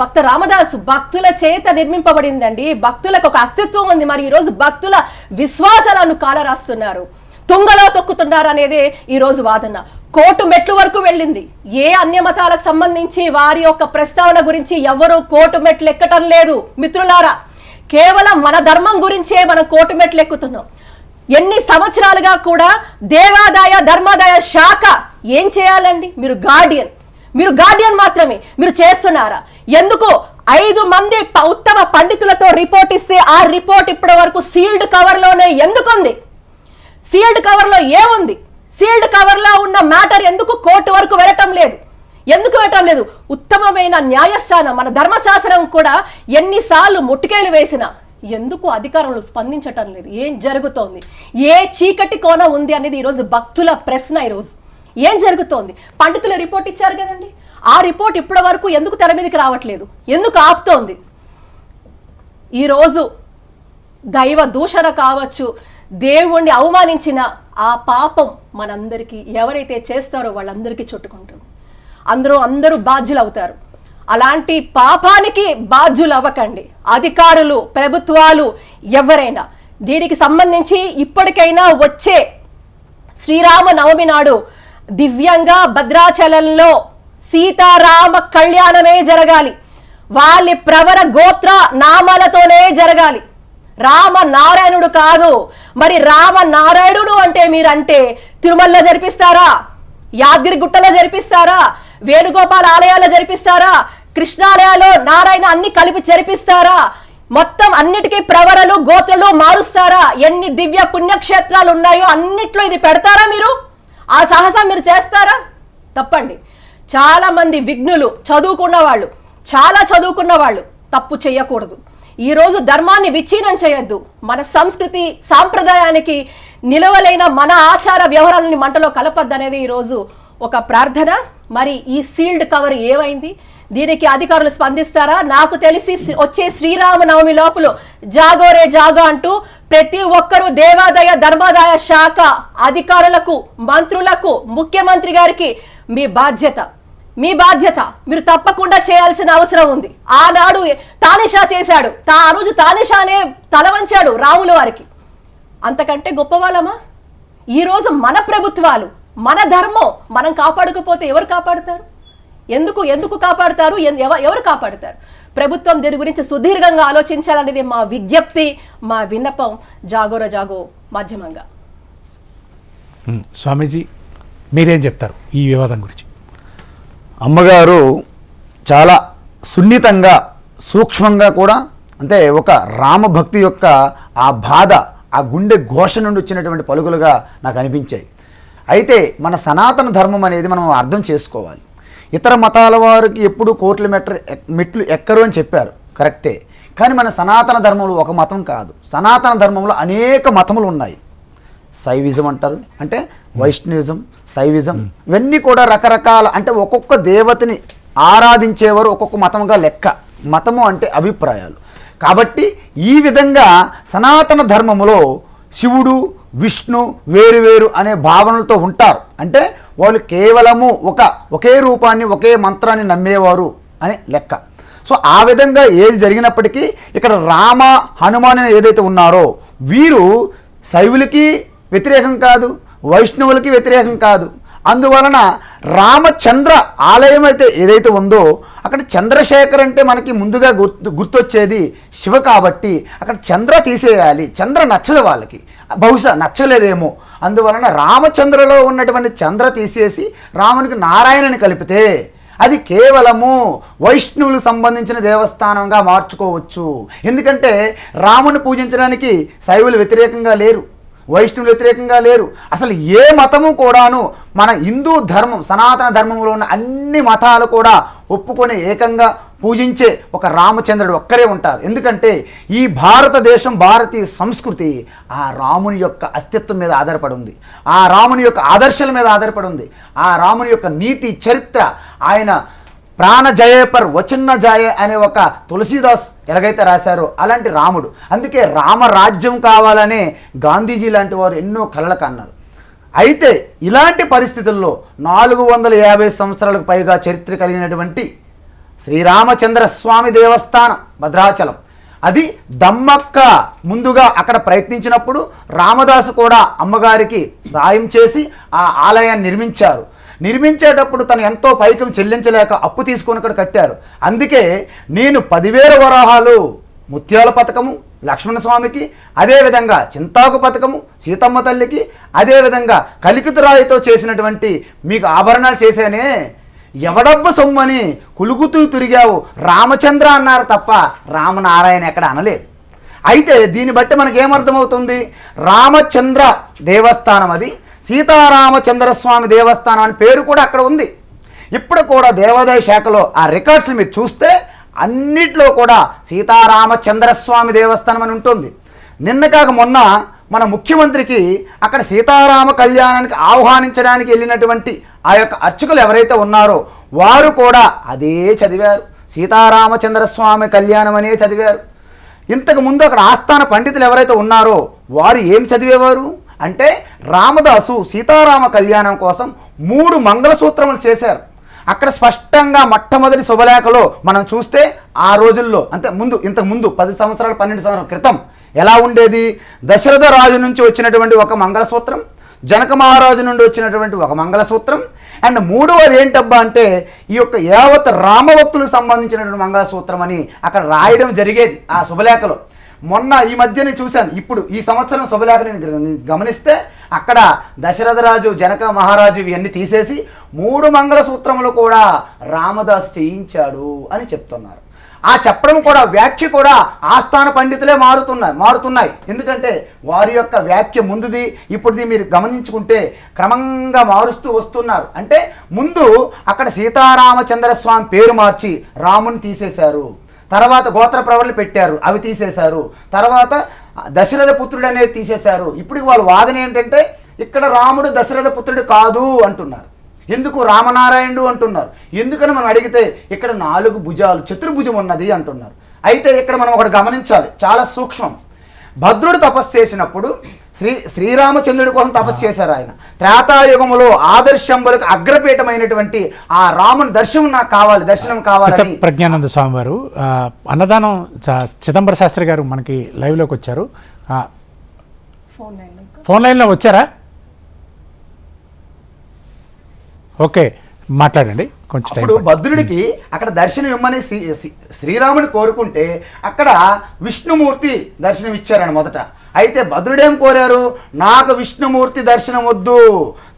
భక్త రామదాసు భక్తుల చేత నిర్మింపబడిందండి. భక్తులకు ఒక అస్తిత్వం ఉంది. మరి ఈ రోజు భక్తుల విశ్వాసాలను కాలరాస్తున్నారు, తుంగలో తొక్కుతున్నారు అనేది ఈ రోజు వాదన. కోర్టు మెట్లు వరకు వెళ్ళింది. ఏ అన్య మతాలకు సంబంధించి వారి యొక్క ప్రస్తావన గురించి ఎవరు కోర్టు మెట్లు ఎక్కటం లేదు మిత్రులారా. కేవలం మన ధర్మం గురించే మనం కోర్టు మెట్లు ఎక్కుతున్నాం. ఎన్ని సంవత్సరాలుగా కూడా దేవాదాయ ధర్మాదాయ శాఖ ఏం చేయాలండి? మీరు గార్డియన్ మాత్రమే. మీరు చేస్తున్నారా? ఎందుకు 5 మంది ఉత్తమ పండితులతో రిపోర్ట్ ఇస్తే ఆ రిపోర్ట్ ఇప్పటి వరకు సీల్డ్ కవర్ లోనే ఎందుకుంది? సీల్డ్ కవర్ లో ఏముంది? సీల్డ్ కవర్ లో ఉన్న మ్యాటర్ ఎందుకు కోర్టు వరకు వెళ్ళటం లేదు? ఉత్తమమైన న్యాయస్థానం, మన ధర్మశాస్త్రం కూడా ఎన్నిసార్లు ముట్టుకేలు వేసినా ఎందుకు అధికారులు స్పందించటం లేదు? ఏం జరుగుతోంది? ఏ చీకటి కోణ ఉంది అనేది ఈరోజు భక్తుల ప్రశ్న. ఈరోజు ఏం జరుగుతోంది? పండితులు రిపోర్ట్ ఇచ్చారు కదండి, ఆ రిపోర్ట్ ఇప్పటి వరకు ఎందుకు తెర మీదకి రావట్లేదు? ఎందుకు ఆపుతోంది? ఈరోజు దైవ దూషణ కావచ్చు, దేవుణ్ణి అవమానించిన ఆ పాపం మనందరికీ, ఎవరైతే చేస్తారో వాళ్ళందరికీ చుట్టుకుంటుంది. అందరూ బాధ్యులు అవుతారు. అలాంటి పాపానికి బాధ్యులు అవ్వకండి. అధికారులు, ప్రభుత్వాలు, ఎవరైనా దీనికి సంబంధించి ఇప్పటికైనా వచ్చే శ్రీరామ నవమి నాడు దివ్యంగా భద్రాచలంలో సీతారామ కళ్యాణమే జరగాలి. వాళ్ళ ప్రవర గోత్ర నామాలతోనే జరగాలి. రామనారాయణుడు కాదు. మరి రామనారాయణుడు అంటే మీరంటే తిరుమలలో జరిపిస్తారా? యాదగిరి గుట్టలో జరిపిస్తారా? వేణుగోపాల ఆలయాల్లో జరిపిస్తారా? కృష్ణాలయాల్లో నారాయణ అన్ని కలిపి జరిపిస్తారా? మొత్తం అన్నిటికీ ప్రవరలు గోత్రలు మారుస్తారా? ఎన్ని దివ్య పుణ్యక్షేత్రాలు ఉన్నాయో అన్నిట్లో ఇది పెడతారా? మీరు ఆ సాహసం మీరు చేస్తారా? తప్పండి. చాలా మంది విఘ్నులు, చాలా చదువుకున్న వాళ్ళు తప్పు చేయకూడదు. ఈ రోజు ధర్మాన్ని విచ్ఛిన్నం చేయొద్దు. మన సంస్కృతి సాంప్రదాయానికి నిలవలైన మన ఆచార వ్యవహారాలని మంటలో కలపొద్దనేది ఈరోజు ఒక ప్రార్థన. మరి ఈ సీల్డ్ కవర్ ఏమైంది? దీనికి అధికారులు స్పందిస్తారా? నాకు తెలిసి వచ్చే శ్రీరామనవమి లోపల జాగోరే జాగో అంటూ ప్రతి ఒక్కరూ దేవాదాయ ధర్మాదాయ శాఖ అధికారులకు, మంత్రులకు, ముఖ్యమంత్రి గారికి మీ బాధ్యత మీరు తప్పకుండా చేయాల్సిన అవసరం ఉంది. ఆనాడు తానిషా చేశాడు, ఆ రోజు తానిషానే తల వంచాడు రాముల వారికి. అంతకంటే గొప్పవాళ్ళమా? ఈరోజు మన ప్రభుత్వాలు, మన ధర్మం మనం కాపాడకపోతే ఎవరు కాపాడుతారు? ఎందుకు కాపాడుతారు? ఎవరు కాపాడుతారు? ప్రభుత్వం దీని గురించి సుదీర్ఘంగా ఆలోచించాలనేది మా విజ్ఞప్తి, మా విన్నపం జాగోర జాగో మాధ్యమంగా. స్వామీజీ మీరేం చెప్తారు ఈ వివాదం గురించి? అమ్మగారు చాలా సున్నితంగా, సూక్ష్మంగా కూడా, అంటే ఒక రామభక్తి యొక్క ఆ బాధ, ఆ గుండె ఘోష నుండి వచ్చినటువంటి పలుకులుగా నాకు అనిపించాయి. అయితే మన సనాతన ధర్మం అనేది మనం అర్థం చేసుకోవాలి. ఇతర మతాల వారికి ఎప్పుడు కోట్ల మెట్లు ఎక్కరు అని చెప్పారు, కరెక్టే. కానీ మన సనాతన ధర్మంలో ఒక మతం కాదు, సనాతన ధర్మంలో అనేక మతములు ఉన్నాయి. శైవిజం అంటారు, అంటే వైష్ణవిజం, శైవిజం, ఇవన్నీ కూడా రకరకాల, అంటే ఒక్కొక్క దేవతని ఆరాధించేవారు ఒక్కొక్క మతంగా లెక్క. మతము అంటే అభిప్రాయాలు. కాబట్టి ఈ విధంగా సనాతన ధర్మములో శివుడు విష్ణు వేరు అనే భావనలతో ఉంటారు. అంటే వాళ్ళు కేవలము ఒకే రూపాన్ని ఒకే మంత్రాన్ని నమ్మేవారు అని లెక్క. సో ఆ విధంగా ఏది జరిగినప్పటికీ ఇక్కడ రామ హనుమాన్ ఏదైతే ఉన్నారో వీరు శైవులకి వ్యతిరేకం కాదు, వైష్ణవులకి వ్యతిరేకం కాదు. అందువలన రామచంద్ర ఆలయం అయితే ఏదైతే ఉందో అక్కడ చంద్రశేఖర్ అంటే మనకి ముందుగా గుర్తొచ్చేది శివ. కాబట్టి అక్కడ చంద్ర తీసేయాలి, చంద్ర నచ్చదు వాళ్ళకి, బహుశా నచ్చలేదేమో. అందువలన రామచంద్రలో ఉన్నటువంటి చంద్ర తీసేసి రామునికి నారాయణని కలిపితే అది కేవలము వైష్ణవులకు సంబంధించిన దేవస్థానంగా మార్చుకోవచ్చు. ఎందుకంటే రాముని పూజించడానికి శైవులు వ్యతిరేకంగా లేరు, వైష్ణవులు వ్యతిరేకంగా లేరు. అసలు ఏ మతము కూడాను మన హిందూ ధర్మం సనాతన ధర్మంలో ఉన్న అన్ని మతాలు కూడా ఒప్పుకొని ఏకంగా పూజించే ఒక రామచంద్రుడు ఒక్కరే ఉంటారు. ఎందుకంటే ఈ భారతదేశం, భారతీయ సంస్కృతి ఆ రాముని యొక్క అస్తిత్వం మీద ఆధారపడి ఉంది, ఆ రాముని యొక్క ఆదర్శాల మీద ఆధారపడి ఉంది, ఆ రాముని యొక్క నీతి చరిత్ర, ఆయన ప్రాణ జయ పర్ వచన జాయ అనే ఒక తులసీదాస్ ఎలాగైతే రాశారో అలాంటి రాముడు. అందుకే రామరాజ్యం కావాలనే గాంధీజీ లాంటి వారు ఎన్నో కలలు కన్నారు. అయితే ఇలాంటి పరిస్థితుల్లో 450 సంవత్సరాలకు పైగా చరిత్ర కలిగినటువంటి శ్రీరామచంద్ర స్వామి దేవస్థానం భద్రాచలం, అది దమ్మక్క ముందుగా అక్కడ ప్రయత్నించినప్పుడు రామదాసు కూడా అమ్మగారికి సాయం చేసి ఆ ఆలయాన్ని నిర్మించారు. నిర్మించేటప్పుడు తను ఎంతో పైకం చెల్లించలేక అప్పు తీసుకొని ఇక్కడ కట్టారు. అందుకే నేను 10,000 వరాహాలు ముత్యాల పథకము లక్ష్మణస్వామికి, అదేవిధంగా చింతాకు పథకము సీతమ్మ తల్లికి, అదేవిధంగా కలికితురాయితో చేసినటువంటి మీకు ఆభరణాలు చేశానే, ఎవడబ్బ సొమ్మని కులుగుతూ తిరిగావు రామచంద్ర అన్నారు తప్ప రామనారాయణ ఎక్కడ అనలేదు. అయితే దీన్ని బట్టి మనకేమర్థమవుతుంది, రామచంద్ర దేవస్థానం అది సీతారామచంద్రస్వామి దేవస్థానం అని పేరు కూడా అక్కడ ఉంది. ఇప్పుడు కూడా దేవాదాయ శాఖలో ఆ రికార్డ్స్ మీరు చూస్తే అన్నిట్లో కూడా సీతారామచంద్రస్వామి దేవస్థానం అని ఉంటుంది. నిన్న కాక మొన్న మన ముఖ్యమంత్రికి అక్కడ సీతారామ కళ్యాణానికి ఆహ్వానించడానికి వెళ్ళినటువంటి ఆ యొక్క అర్చకులు ఎవరైతే ఉన్నారో వారు కూడా అదే చదివారు, సీతారామచంద్రస్వామి కళ్యాణం అనే చదివారు. ఇంతకు ముందు అక్కడ ఆస్థాన పండితులు ఎవరైతే ఉన్నారో వారు ఏం చదివేవారు అంటే రామదాసు సీతారామ కళ్యాణం కోసం 3 మంగళసూత్రములు చేశారు. అక్కడ స్పష్టంగా మొట్టమొదటి శుభలేఖలో మనం చూస్తే ఆ రోజుల్లో అంటే ఇంతకు ముందు 10 సంవత్సరాలు 12 సంవత్సరాల క్రితం ఎలా ఉండేది, దశరథ రాజు నుంచి వచ్చినటువంటి ఒక మంగళసూత్రం, జనక మహారాజు నుండి వచ్చినటువంటి ఒక మంగళసూత్రం, అండ్ మూడవది ఏంటబ్బా అంటే ఈ యొక్క యావత్ రామభక్తులకు సంబంధించినటువంటి మంగళసూత్రం అని అక్కడ రాయడం జరిగేది ఆ శుభలేఖలో. మొన్న ఈ మధ్యనే చూశాను, ఇప్పుడు ఈ సంవత్సరం శుభలేఖని గమనిస్తే అక్కడ దశరథరాజు జనక మహారాజు ఇవన్నీ తీసేసి 3 మంగళసూత్రములు కూడా రామదాసు చేయించాడు అని చెప్తున్నారు. ఆ చెప్పడం కూడా వ్యాఖ్య కూడా ఆస్థాన పండితులే మారుతున్నాయి. ఎందుకంటే వారి యొక్క వ్యాఖ్య ముందుది ఇప్పుడుది మీరు గమనించుకుంటే క్రమంగా మారుస్తూ వస్తున్నారు. అంటే ముందు అక్కడ సీతారామచంద్రస్వామి పేరు మార్చి రాముని తీసేశారు, తర్వాత గోత్ర ప్రవర్లు పెట్టారు, అవి తీసేశారు, తర్వాత దశరథ పుత్రుడు అనేది తీసేశారు. ఇప్పుడు వాళ్ళ వాదన ఏంటంటే ఇక్కడ రాముడు దశరథ పుత్రుడు కాదు అంటున్నారు. ఎందుకు రామనారాయణుడు అంటున్నారు. ఎందుకని మనం అడిగితే ఇక్కడ 4 భుజాలు చతుర్భుజం ఉన్నది అంటున్నారు. అయితే ఇక్కడ మనం ఒకటి గమనించాలి, చాలా సూక్ష్మం. భద్రుడు తపస్సు చేసినప్పుడు శ్రీరామచంద్రుడి కోసం తపస్సు చేశారు. ఆయన త్రేతాయుగములో ఆదర్శంబులకు అగ్రపీఠమైనటువంటి ఆ రాముని దర్శనం కావాలి. ప్రజ్ఞానంద స్వామి వారు అన్నదానం చిదంబర శాస్త్రి గారు మనకి లైవ్లోకి వచ్చారు. ఫోన్ లైన్లో వచ్చారా? ఓకే, మాట్లాడండి కొంచెం. ఇప్పుడు భద్రుడికి అక్కడ దర్శనం ఇమ్మని శ్రీరాముని కోరుకుంటే అక్కడ విష్ణుమూర్తి దర్శనం ఇచ్చారని మొదట. అయితే భద్రుడేం కోరారు, నాకు విష్ణుమూర్తి దర్శనం వద్దు,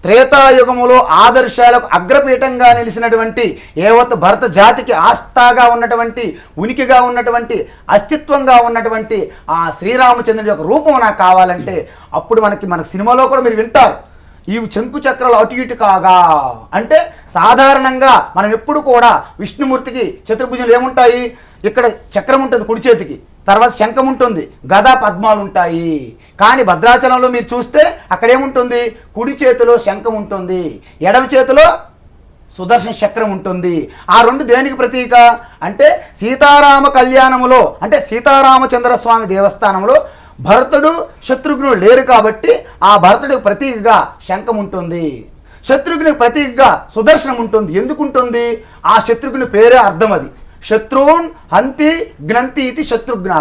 త్రేతాయుగములో ఆదర్శాలకు అగ్రపీఠంగా నిలిచినటువంటి యావత్ భరత జాతికి ఆస్థాగా ఉన్నటువంటి ఉనికిగా ఉన్నటువంటి అస్తిత్వంగా ఉన్నటువంటి ఆ శ్రీరామచంద్రుడి యొక్క రూపం నాకు కావాలంటే అప్పుడు మనకి సినిమాలో కూడా మీరు వింటారు, ఈ శంకు చక్రాలు అటు ఇటు కాగా. అంటే సాధారణంగా మనం ఎప్పుడు కూడా విష్ణుమూర్తికి చతుర్భుజాలు ఏముంటాయి, ఇక్కడ చక్రం ఉంటుంది కుడి చేతికి, తర్వాత శంఖం ఉంటుంది, గదా పద్మాలు ఉంటాయి. కానీ భద్రాచలంలో మీరు చూస్తే అక్కడ ఏముంటుంది, కుడి చేతిలో శంఖం ఉంటుంది, ఎడమ చేతిలో సుదర్శన చక్రం ఉంటుంది. ఆ రెండు దేనికి ప్రతీక అంటే సీతారామ కళ్యాణములో, అంటే సీతారామచంద్ర స్వామి దేవస్థానంలో భరతుడు శత్రుఘ్నుడు లేరు కాబట్టి ఆ భరతుడికి ప్రతీకగా శంఖం ఉంటుంది, శత్రుఘ్నుడికి ప్రతీకగా సుదర్శనం ఉంటుంది. ఎందుకుంటుంది, ఆ శత్రుఘ్నుని పేరే అర్థం అది, శత్రువున్ హంతి జ్ఞంతి ఇది శత్రుఘ్న.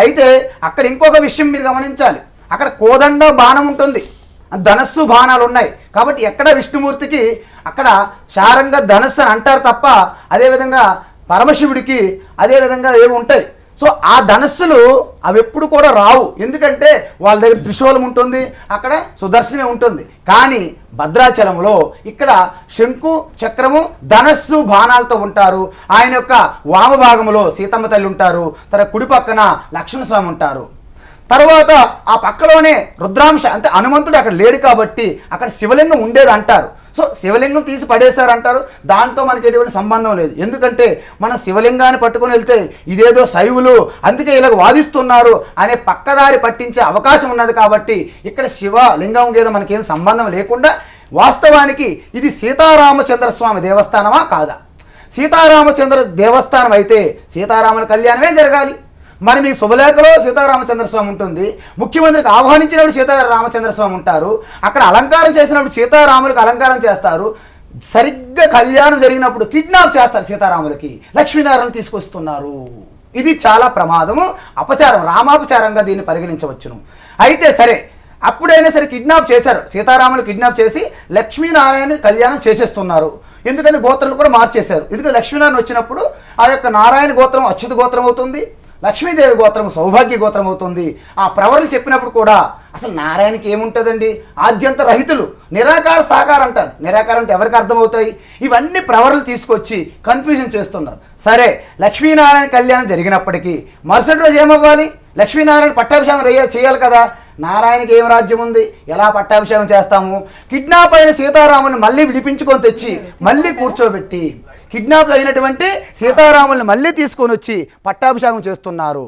అయితే అక్కడ ఇంకొక విషయం మీరు గమనించాలి, అక్కడ కోదండ బాణం ఉంటుంది, ధనస్సు బాణాలు ఉన్నాయి. కాబట్టి ఎక్కడ విష్ణుమూర్తికి అక్కడ శారంగ ధనస్సు అని అంటారు తప్ప అదేవిధంగా పరమశివుడికి అదేవిధంగా ఏమి ఉంటాయి. సో ఆ ధనస్సులు అవి ఎప్పుడు కూడా రావు, ఎందుకంటే వాళ్ళ దగ్గర త్రిశూలం ఉంటుంది, అక్కడ సుదర్శనమే ఉంటుంది. కానీ భద్రాచలంలో ఇక్కడ శంకు చక్రము ధనస్సు బాణాలతో ఉంటారు. ఆయన యొక్క వామభాగంలో సీతమ్మ తల్లి ఉంటారు, తన కుడి పక్కన లక్ష్మణస్వామి ఉంటారు. తర్వాత ఆ పక్కలోనే రుద్రాంశ, అంటే హనుమంతుడు అక్కడ లేడు కాబట్టి అక్కడ శివలింగం ఉండేది అంటారు. సో శివలింగం తీసి పడేశారు అంటారు, దాంతో మనకి ఎటువంటి సంబంధం లేదు. ఎందుకంటే మనం శివలింగాన్ని పట్టుకొని వెళ్తే ఇదేదో శైవులు అందుకే ఇలా వాదిస్తున్నారు అనే పక్కదారి పట్టించే అవకాశం ఉన్నది. కాబట్టి ఇక్కడ శివలింగం ఏదో మనకేం సంబంధం లేకుండా వాస్తవానికి ఇది సీతారామచంద్ర స్వామి దేవస్థానమా కాదా? సీతారామచంద్ర దేవస్థానం అయితే సీతారాముల కళ్యాణమే జరగాలి. మరి మీ శుభలేఖలో సీతారామచంద్ర స్వామి ఉంటుంది, ముఖ్యమంత్రికి ఆహ్వానించినప్పుడు సీతారామచంద్ర స్వామి ఉంటారు, అక్కడ అలంకారం చేసినప్పుడు సీతారాములకు అలంకారం చేస్తారు. సరిగ్గా కళ్యాణం జరిగినప్పుడు కిడ్నాప్ చేస్తారు సీతారాములకి, లక్ష్మీనారాయణ తీసుకొస్తున్నారు. ఇది చాలా ప్రమాదము, అపచారం, రామాపచారంగా దీన్ని పరిగణించవచ్చును. అయితే సరే, అప్పుడైనా సరే కిడ్నాప్ చేశారు, సీతారాములు కిడ్నాప్ చేసి లక్ష్మీనారాయణ కళ్యాణం చేసేస్తున్నారు. ఎందుకంటే గోత్రాలు కూడా మార్చేశారు. ఎందుకంటే లక్ష్మీనారాయణ వచ్చినప్పుడు ఆ యొక్క నారాయణ గోత్రం అచ్యుత గోత్రం అవుతుంది, లక్ష్మీదేవి గోత్రం సౌభాగ్య గోత్రం అవుతుంది. ఆ ప్రవరులు చెప్పినప్పుడు కూడా అసలు నారాయణకి ఏముంటుందండి, ఆద్యంత రహితులు, నిరాకార సాకారం అంటారు. నిరాకారం అంటే ఎవరికి అర్థమవుతాయి? ఇవన్నీ ప్రవరులు తీసుకొచ్చి కన్ఫ్యూజన్ చేస్తున్నారు. సరే, లక్ష్మీనారాయణ కళ్యాణం జరిగినప్పటికీ మరుసటి రోజు ఏమవ్వాలి, లక్ష్మీనారాయణ పట్టాభిషేకం చేయాలి కదా. నారాయణకి ఏం రాజ్యం ఉంది, ఎలా పట్టాభిషేకం చేస్తాము? కిడ్నాప్ అయిన సీతారాముని మళ్ళీ విడిపించుకొని తెచ్చి మళ్ళీ కూర్చోబెట్టి కిడ్నాప్ అయినటువంటి సీతారాముల్ని మళ్ళీ తీసుకొని వచ్చి పట్టాభిషేకం చేస్తున్నారు.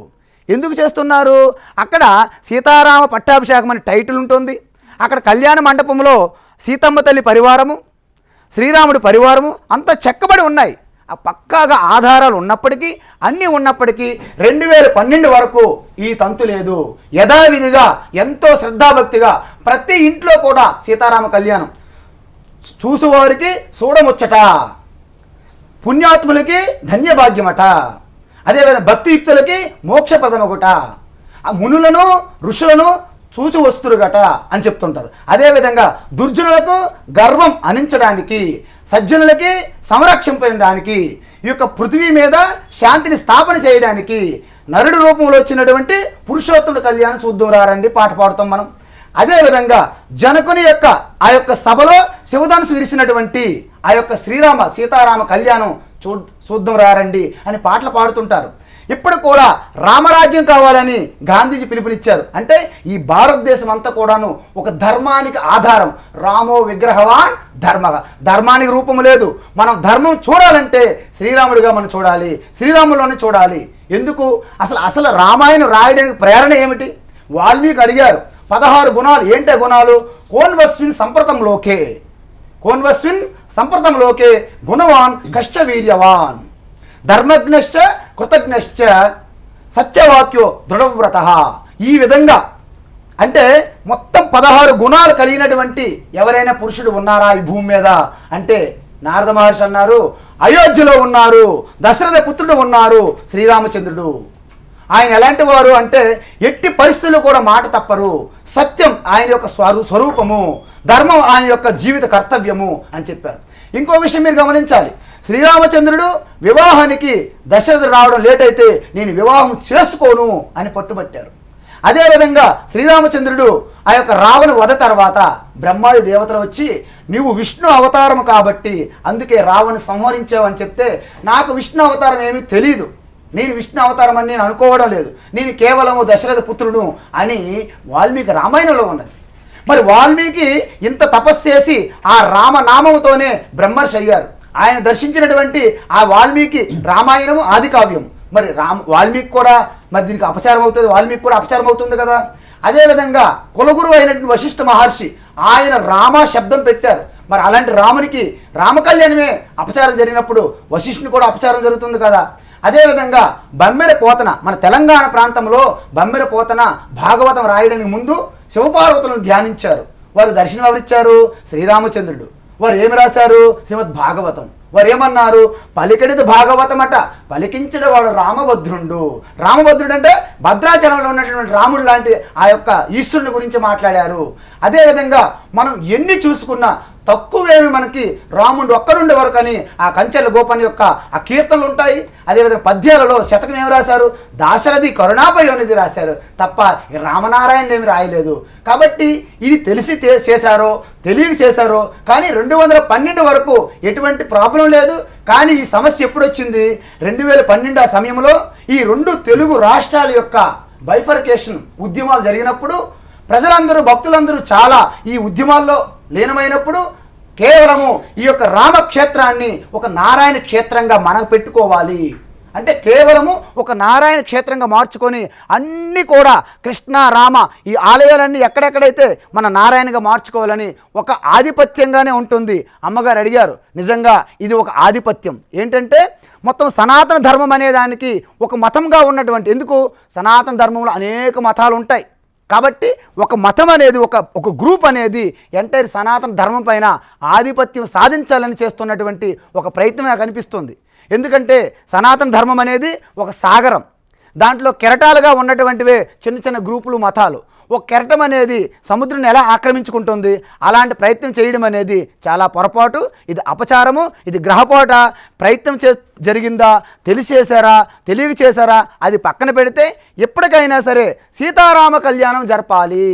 ఎందుకు చేస్తున్నారు? అక్కడ సీతారామ పట్టాభిషేకం అనే టైటిల్ ఉంటుంది. అక్కడ కళ్యాణ మండపంలో సీతమ్మ తల్లి పరివారము, శ్రీరాముడి పరివారము అంతా చెక్కబడి ఉన్నాయి. ఆ పక్కాగా ఆధారాలు ఉన్నప్పటికీ, అన్నీ ఉన్నప్పటికీ 2012 వరకు ఈ తంతు లేదు. యథావిధిగా ఎంతో శ్రద్ధాభక్తిగా ప్రతి ఇంట్లో కూడా సీతారామ కళ్యాణం చూసేవారికి చూడముచ్చట, పుణ్యాత్ములకి ధన్యభాగ్యమట, అదేవిధంగా భక్తియుక్తులకి మోక్షపదమగుట, ఆ మునులను ఋషులను చూసి వస్తురుగట అని చెప్తుంటారు. అదేవిధంగా దుర్జనులకు గర్వం అనించడానికి, సజ్జనులకి సంరక్షించడానికి, ఈ యొక్క పృథ్వీ మీద శాంతిని స్థాపన చేయడానికి నరుడి రూపంలో వచ్చినటువంటి పురుషోత్తముడి కళ్యాణం చూద్దాం రారండి, పాట పాడుతాం మనం. అదేవిధంగా జనకుని యొక్క ఆ యొక్క సభలో శివధనుసు విరిసినటువంటి ఆ యొక్క శ్రీరామ సీతారామ కళ్యాణం చూద్దాం రారండి అని పాటలు పాడుతుంటారు. ఇప్పుడు కూడా రామరాజ్యం కావాలని గాంధీజీ పిలుపునిచ్చారు. అంటే ఈ భారతదేశం అంతా కూడాను ఒక ధర్మానికి ఆధారం. రామో విగ్రహవాన్ ధర్మగా, ధర్మానికి రూపం లేదు. మనం ధర్మం చూడాలంటే శ్రీరాముడిగా మనం చూడాలి, శ్రీరాములోనే చూడాలి. ఎందుకు అసలు రామాయణం రాయడానికి ప్రేరణ ఏమిటి? వాల్మీకి అడిగారు 16 గుణాలు. ఏంటే గుణాలు? కోన్వస్మిన్ సంప్రతంలోకే, కోన్వస్మిన్ సంప్రతంలోకే గుణవాన్ కష్ట వీర్యవాన్, ధర్మజ్ఞశ్చ కృతజ్ఞశ్చ సత్యవాక్యో దృఢవ్రత. ఈ విధంగా అంటే మొత్తం 16 గుణాలు కలిగినటువంటి ఎవరైనా పురుషుడు ఉన్నారా ఈ భూమి మీద అంటే నారద మహర్షి అన్నారు, అయోధ్యలో ఉన్నారు, దశరథ పుత్రుడు ఉన్నారు, శ్రీరామచంద్రుడు. ఆయన ఎలాంటి వారు అంటే ఎట్టి పరిస్థితుల్లో కూడా మాట తప్పరు, సత్యం ఆయన యొక్క స్వరూపము, ధర్మం ఆయన యొక్క జీవిత కర్తవ్యము అని చెప్పారు. ఇంకో విషయం మీరు గమనించాలి, శ్రీరామచంద్రుడు వివాహానికి దశరథుడు రావడం లేట్ అయితే నేను వివాహం చేసుకోను అని పట్టుబట్టారు. అదేవిధంగా శ్రీరామచంద్రుడు ఆ యొక్క రావణ వధ తర్వాత బ్రహ్మాది దేవతలు వచ్చి నీవు విష్ణు అవతారం కాబట్టి అందుకే రావణ సంహరించావని చెప్తే నాకు విష్ణు అవతారం ఏమీ తెలియదు, నేను విష్ణు అవతారం అని నేను అనుకోవడం లేదు, నేను కేవలము దశరథ పుత్రుడు అని వాల్మీకి రామాయణంలో ఉన్నది. మరి వాల్మీకి ఇంత తపస్సు చేసి ఆ రామనామముతోనే బ్రహ్మర్షి అయ్యారు. ఆయన దర్శించినటువంటి ఆ వాల్మీకి రామాయణము ఆది కావ్యం. మరి వాల్మీకి కూడా మరి దీనికి అపచారం అవుతుంది, వాల్మీకి కూడా అపచారం అవుతుంది కదా. అదేవిధంగా కులగురు అయినటువంటి వశిష్ఠ మహర్షి ఆయన రామ శబ్దం పెట్టారు. మరి అలాంటి రామునికి రామకళ్యాణమే అపచారం జరిగినప్పుడు వశిష్ఠుని కూడా అపచారం జరుగుతుంది కదా. అదేవిధంగా బమ్మెర పోతన, మన తెలంగాణ ప్రాంతంలో బమ్మెర పోతన భాగవతం రాయడానికి ముందు శివపార్వతులను ధ్యానించారు. వారు దర్శనం ఎవరిచ్చారు? శ్రీరామచంద్రుడు. వారు ఏమి రాశారు? శ్రీమద్ భాగవతం. వారు ఏమన్నారు? పలికెడిది భాగవతమట, పలికించడు వాడు రామభద్రుండు. రామభద్రుడు అంటే భద్రాచలంలో ఉన్నటువంటి రాముడు లాంటి ఆ యొక్క ఈశ్వరుని గురించి మాట్లాడారు. అదేవిధంగా మనం ఎన్ని చూసుకున్నా తక్కువేమి మనకి రాముడు ఒక్కడుండే వరకు అని ఆ కంచెల గోపని యొక్క ఆ కీర్తనలు ఉంటాయి. అదేవిధంగా పద్యాలలో శతకం ఏమి రాశారు? దాశరథి కరుణాపయోనిధి రాశారు తప్ప రామనారాయణ ఏమి రాయలేదు. కాబట్టి ఇది తెలిసి చేశారో తెలియక చేశారో కానీ 212 వరకు ఎటువంటి ప్రాబ్లం లేదు. కానీ ఈ సమస్య ఎప్పుడు వచ్చింది? 2012 ఆ సమయంలో ఈ 2 తెలుగు రాష్ట్రాల యొక్క బైఫర్కేషన్ ఉద్యమాలు జరిగినప్పుడు ప్రజలందరూ భక్తులందరూ చాలా ఈ ఉద్యమాల్లో లీనమైనప్పుడు కేవలము ఈ యొక్క రామక్షేత్రాన్ని ఒక నారాయణ క్షేత్రంగా మనకు పెట్టుకోవాలి అంటే కేవలము ఒక నారాయణ క్షేత్రంగా మార్చుకొని అన్నీ కూడా కృష్ణ రామ ఈ ఆలయాలన్నీ ఎక్కడెక్కడైతే మన నారాయణగా మార్చుకోవాలని ఒక ఆధిపత్యంగానే ఉంటుంది. అమ్మగారు అడిగారు, నిజంగా ఇది ఒక ఆధిపత్యం. ఏంటంటే మొత్తం సనాతన ధర్మం అనే దానికి ఒక మతంగా ఉన్నటువంటి, ఎందుకు సనాతన ధర్మంలో అనేక మతాలు ఉంటాయి కాబట్టి ఒక మతం అనేది ఒక గ్రూప్ అనేది ఎంటైర్ సనాతన ధర్మం పైన ఆధిపత్యం సాధించాలని చేస్తున్నటువంటి ఒక ప్రయత్నం నాకు అనిపిస్తుంది. ఎందుకంటే సనాతన ధర్మం అనేది ఒక సాగరం, దాంట్లో కెరటాలుగా ఉన్నటువంటివే చిన్న చిన్న గ్రూపులు మతాలు. ఒక కెరటం అనేది సముద్రాన్ని ఎలా ఆక్రమించుకుంటుంది, అలాంటి ప్రయత్నం చేయడం అనేది చాలా పొరపాటు. ఇది అపచారము, ఇది గ్రహపోట. ప్రయత్నం జరిగిందా, తెలిసేశారా తెలియక చేశారా అది పక్కన పెడితే ఎప్పటికైనా సరే సీతారామ కళ్యాణం జరపాలి,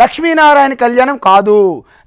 లక్ష్మీనారాయణ కళ్యాణం కాదు.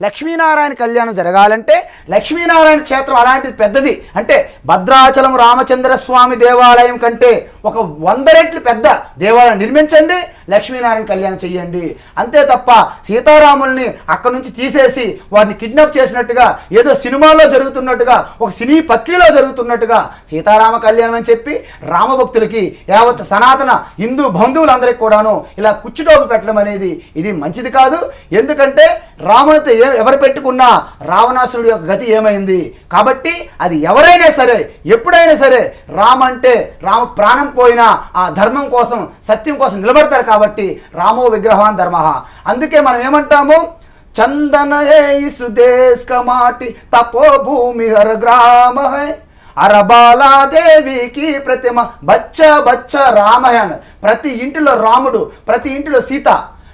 లక్ష్మీనారాయణ కళ్యాణం జరగాలంటే లక్ష్మీనారాయణ క్షేత్రం అలాంటిది పెద్దది అంటే భద్రాచలం రామచంద్ర స్వామి దేవాలయం కంటే ఒక 100 రెట్లు పెద్ద దేవాలయం నిర్మించండి, లక్ష్మీనారాయణ కళ్యాణం చెయ్యండి. అంతే తప్ప సీతారాముల్ని అక్కడి నుంచి తీసేసి వారిని కిడ్నాప్ చేసినట్టుగా ఏదో సినిమాల్లో జరుగుతున్నట్టుగా ఒక సినీ పక్కీలో జరుగుతున్నట్టుగా సీతారామ కళ్యాణం అని చెప్పి రామభక్తులకి యావత్ సనాతన హిందూ బంధువులందరికీ కూడాను ఇలా కుచ్చుటోపు పెట్టడం అనేది ఇది మంచిది కాదు. ఎందుకంటే రామునితో ఎవరు పెట్టుకున్నా రావణాసురుడి యొక్క గతి ఏమైంది. కాబట్టి అది ఎవరైనా సరే ఎప్పుడైనా సరే రామంటే రామ ప్రాణం పోయినా ఆ ధర్మం కోసం సత్యం కోసం నిలబడతారు. కాబట్టి రామో విగ్రహాన్ ధర్మ. అందుకే మనం ఏమంటాము, చందన సుదేశ్ కమాటి తపో భూమి హర గ్రామ హై అరబాలాదేవికి ప్రతిమ బచ్చ బచ్చ రామయన్. ప్రతి ఇంటిలో రాముడు, ప్రతి ఇంటిలో సీత.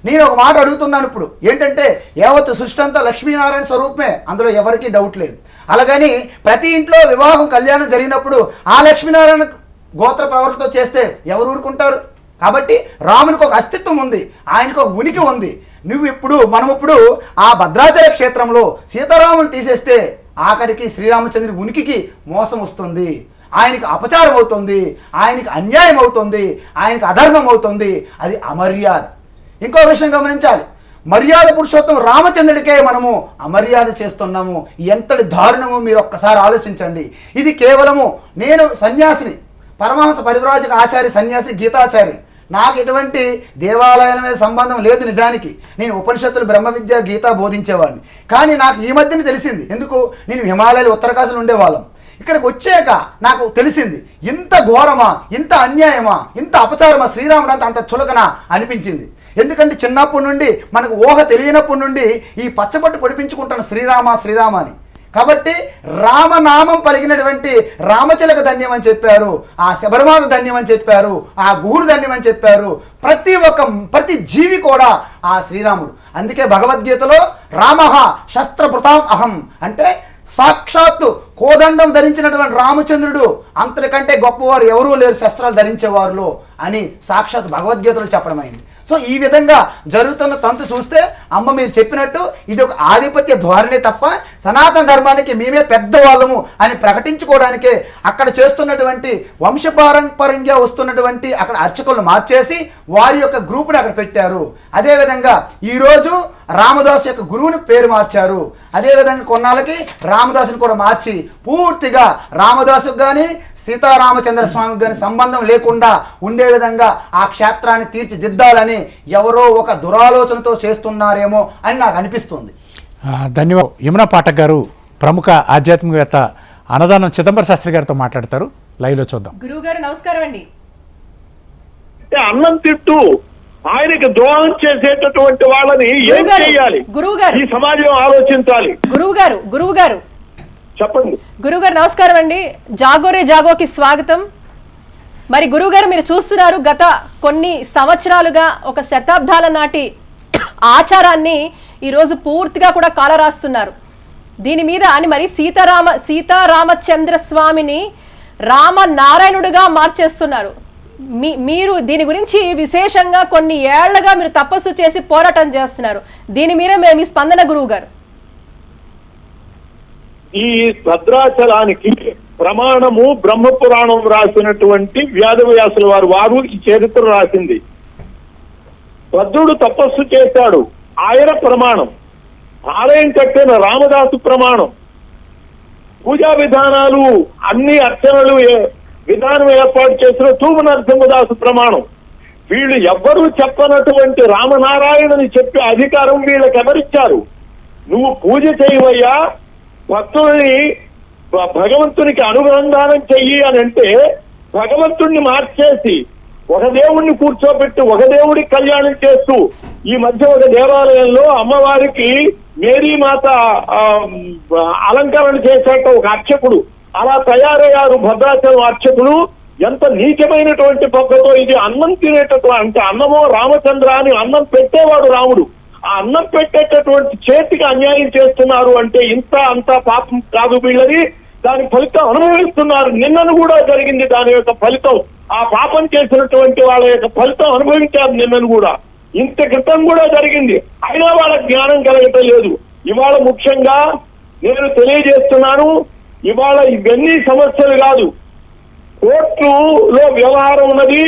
నేను ఒక మాట అడుగుతున్నాను ఇప్పుడు, ఏంటంటే యావత్ సృష్టి అంతా లక్ష్మీనారాయణ స్వరూపమే, అందులో ఎవరికీ డౌట్ లేదు. అలాగని ప్రతి ఇంట్లో వివాహం కళ్యాణం జరిగినప్పుడు ఆ లక్ష్మీనారాయణ గోత్ర ప్రవర్తనతో చేస్తే ఎవరు ఊరుకుంటారు? కాబట్టి రామునికి ఒక అస్తిత్వం ఉంది, ఆయనకు ఒక ఉనికి ఉంది. మనం ఇప్పుడు ఆ భద్రాచల క్షేత్రంలో సీతారాములు తీసేస్తే ఆఖరికి శ్రీరామచంద్రుడి ఉనికికి మోసం వస్తుంది, ఆయనకి అపచారం అవుతుంది, ఆయనకి అన్యాయం అవుతుంది, ఆయనకి అధర్మం అవుతుంది. అది అమర్యాద. ఇంకో విషయం గమనించాలి, మర్యాద పురుషోత్తం రామచంద్రుడికే మనము అమర్యాద చేస్తున్నాము. ఎంతటి దారుణము మీరు ఒక్కసారి ఆలోచించండి. ఇది కేవలము నేను సన్యాసిని, పరమహంస పరివ్రాజక ఆచార్య సన్యాసి గీతాచారి, నాకు ఎటువంటి దేవాలయాల మీద సంబంధం లేదు. నిజానికి నేను ఉపనిషత్తులు బ్రహ్మ విద్య గీత బోధించేవాడిని. కానీ నాకు ఈ మధ్యన తెలిసింది, ఎందుకు నేను హిమాలయాలు ఉత్తరకాశీలో ఉండేవాళ్ళం, ఇక్కడికి వచ్చాక నాకు తెలిసింది ఇంత ఘోరమా, ఇంత అన్యాయమా, ఇంత అపచారమా శ్రీరాముడు అంత చులకన అనిపించింది. ఎందుకంటే చిన్నప్పటి నుండి మనకు ఊహ తెలియనప్పటి నుండి ఈ పచ్చబట్టు పొడిపించుకుంటాను శ్రీరామ శ్రీరామ అని. కాబట్టి రామనామం పలికినటువంటి రామచిలక ధన్యం అని చెప్పారు, ఆ శబరిమాత ధన్యం అని చెప్పారు, ఆ గుహుడు ధన్యం అని చెప్పారు. ప్రతి జీవి కూడా ఆ శ్రీరాముడు. అందుకే భగవద్గీతలో రామః శస్త్రభృతాం అహం అంటే సాక్షాత్తు కోదండం ధరించినటువంటి రామచంద్రుడు అంతకంటే గొప్పవారు ఎవరూ లేరు శస్త్రాలు ధరించేవారులో అని సాక్షాత్ భగవద్గీతలో చెప్పడమైంది. సో ఈ విధంగా జరుగుతున్న తంతు చూస్తే అమ్మ మీరు చెప్పినట్టు ఇది ఒక ఆధిపత్య ధోరణి తప్ప సనాతన ధర్మానికి మేమే పెద్దవాళ్ళము అని ప్రకటించుకోవడానికే అక్కడ చేస్తున్నటువంటి వంశపారంపర్యంగా వస్తున్నటువంటి అక్కడ అర్చకులను మార్చేసి వారి యొక్క గ్రూప్ని అక్కడ పెట్టారు. అదేవిధంగా ఈరోజు రామదాసు యొక్క గురువుని పేరు మార్చారు. అదేవిధంగా కొన్నాళ్ళకి రామదాసుని కూడా మార్చి పూర్తిగా రామదాసుకు కానీ సీతారామచంద్ర స్వామికి కానీ సంబంధం లేకుండా ఉండే విధంగా ఆ క్షేత్రాన్ని తీర్చిదిద్దాలని ఎవరో ఒక దురాలోచనతో చేస్తున్నారేమో అని నాకు అనిపిస్తుంది. ధన్యవాదాలు. యమునా పాఠక్ గారు ప్రముఖ ఆధ్యాత్మికవేత్త అన్నదానం చిదంబర శాస్త్రి గారితో మాట్లాడతారు. లైవ్లో చూద్దాం. గురువు గారు నమస్కారం అండి. అన్నం తిట్టు ఆయనకి ద్రోహం చేసేటటువంటి వాళ్ళని ఏం చేయాలి? గురువుగారు, ఈ సమాజం ఆలోచించాలి. గురువు గారు చెప్పండి. గురువుగారు నమస్కారం అండి. జాగోరే జాగోకి స్వాగతం. మరి గురువుగారు, మీరు చూస్తున్నారు గత కొన్ని సంవత్సరాలుగా ఒక శతాబ్దాల నాటి ఆచారాన్ని ఈరోజు పూర్తిగా కూడా కాలరాస్తున్నారు. దీని మీద అని మరి సీతారామచంద్ర స్వామిని రామనారాయణుడిగా మార్చేస్తున్నారు. మీరు దీని గురించి విశేషంగా కొన్ని ఏళ్లుగా మీరు తపస్సు చేసి పోరాటం చేస్తున్నారు. దీని మీద మీ స్పందన గురువు గారు. ఈ భద్రాచలానికి ప్రమాణము బ్రహ్మపురాణం రాసినటువంటి వ్యాసవ్యాసుల వారు ఈ చరిత్ర రాసింది. భద్రుడు తపస్సు చేశాడు, ఆయన ప్రమాణం. ఆలయం కట్టిన రామదాసు ప్రమాణం. పూజా విధానాలు అన్ని అర్చనలు విధానం ఏర్పాటు చేసిన తూము నరసింహదాసు ప్రమాణం. వీళ్ళు ఎవ్వరూ చెప్పనటువంటి రామనారాయణని చెప్పే అధికారం వీళ్ళకి ఎవరిచ్చారు? నువ్వు పూజ చేయవయ్యా, భక్తుల్ని భగవంతునికి అనుసంధానం చెయ్యి అని అంటే భగవంతుణ్ణి మార్చేసి ఒక దేవుణ్ణి కూర్చోబెట్టి ఒక దేవుడికి కళ్యాణం చేస్తూ, ఈ మధ్య ఒక దేవాలయంలో అమ్మవారికి మేరీమాత అలంకరణ చేసేట ఒక అర్చకుడు. అలా తయారయ్యారు భద్రాచలం అర్చకులు. ఎంత నీచమైనటువంటి పద్ధతో ఇది. అన్నం తినేటటువంటి, అంటే అన్నమో రామచంద్ర అని అన్నం పెట్టేవాడు రాముడు. ఆ అన్నం పెట్టేటటువంటి చేతికి అన్యాయం చేస్తున్నారు అంటే ఇంత అంత పాపం కాదు వీళ్ళని. దాని ఫలితం అనుభవిస్తున్నారు. నిన్నను కూడా జరిగింది దాని యొక్క ఫలితం. ఆ పాపం చేసినటువంటి వాళ్ళ యొక్క ఫలితం అనుభవించారు నిన్నను కూడా. ఇంత క్రితం కూడా జరిగింది. అయినా వాళ్ళ జ్ఞానం కలగటం లేదు. ఇవాళ ముఖ్యంగా నేను తెలియజేస్తున్నాను, ఇవాళ ఇవన్నీ సమస్యలు కాదు, కోర్టులో వ్యవహారం ఉన్నది.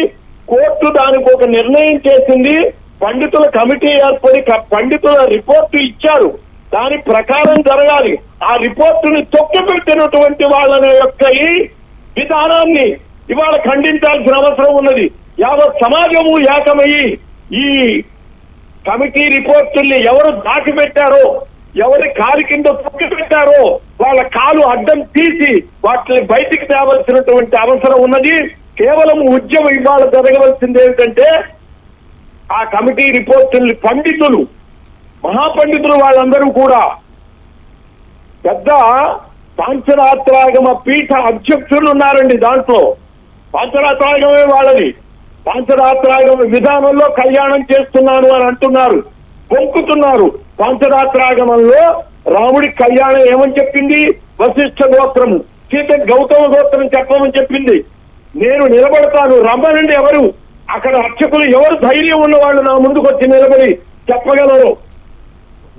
కోర్టు దానికి ఒక నిర్ణయం చేసింది. పండితుల కమిటీ ఏర్పడి పండితుల రిపోర్టు ఇచ్చారు. దాని ప్రకారం జరగాలి. ఆ రిపోర్టుని తొక్కిపెట్టినటువంటి వాళ్ళ యొక్క ఈ విధానాన్ని ఇవాళ ఖండించాల్సిన అవసరం ఉన్నది. యావత్ సమాజము ఏకమయ్యి ఈ కమిటీ రిపోర్టుల్ని ఎవరు దాచిపెట్టారో, ఎవరి కాలు కింద తొక్కి పెట్టారో వాళ్ళ కాలు అడ్డం తీసి వాటిని బయటికి తేవలసినటువంటి అవసరం ఉన్నది. కేవలం ఉద్యమం ఇవాళ జరగవలసింది ఏమిటంటే ఆ కమిటీ రిపోర్టుల్ని పండితులు, మహాపండితులు వాళ్ళందరూ కూడా పెద్ద పాంచరాత్రాగమ పీఠ అధ్యక్షులు ఉన్నారండి. దాంట్లో పాంచరాత్రాగమే వాళ్ళది. పాంచరాత్రాగమ విధానంలో కళ్యాణం చేస్తున్నాను అని అంటున్నారు, పొంకుతున్నారు. పాంచరాత్రాగమంలో రాముడి కళ్యాణం ఏమని చెప్పింది? వశిష్ఠ గోత్రము. సీత గౌతమ గోత్రం చెప్పమని చెప్పింది. నేను నిలబడతాను, రమ్మనండి. ఎవరు అక్కడ అర్చకులు, ఎవరు ధైర్యం ఉన్న వాళ్ళు నా ముందుకు వచ్చి నిలబడి చెప్పగలరు?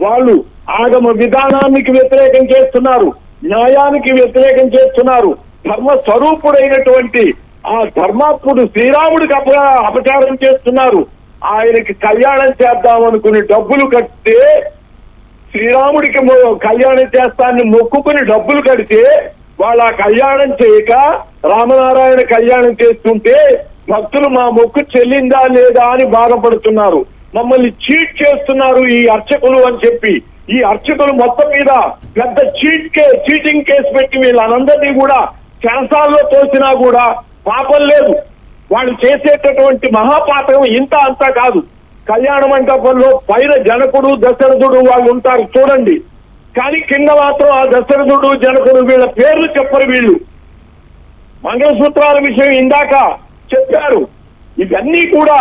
వాళ్ళు ఆగమ విధానానికి వ్యతిరేకం చేస్తున్నారు, న్యాయానికి వ్యతిరేకం చేస్తున్నారు. ధర్మ స్వరూపుడైనటువంటి ఆ ధర్మాత్ముడు శ్రీరాముడికి అపచారం చేస్తున్నారు. ఆయనకి కళ్యాణం చేద్దామనుకుని డబ్బులు కడితే, శ్రీరాముడికి కళ్యాణం చేస్తానని మొక్కుకుని డబ్బులు కడితే వాళ్ళ కళ్యాణం చేయక రామనారాయణ కళ్యాణం చేస్తుంటే భక్తులు మా మొక్కు చెల్లిందా లేదా అని బాధపడుతున్నారు. మమ్మల్ని చీట్ చేస్తున్నారు ఈ అర్చకులు అని చెప్పి ఈ అర్చకులు మొత్తం మీద పెద్ద చీటింగ్ కేసు పెట్టి వీళ్ళందరినీ కూడా చెరసాల్లో తోసినా కూడా పాపం లేదు. వాళ్ళు చేసేటటువంటి మహాపాతకం ఇంత అంతా కాదు. కళ్యాణ మంటపంలో పైన జనకుడు దశరథుడు వాళ్ళు ఉంటారు చూడండి, కానీ కింద మాత్రం ఆ దశరథుడు జనకుడు వీళ్ళ పేర్లు చెప్పరు. వీళ్ళు మంగళసూత్రాల విషయం ఇందాక చెప్పారు. ఇవన్నీ కూడా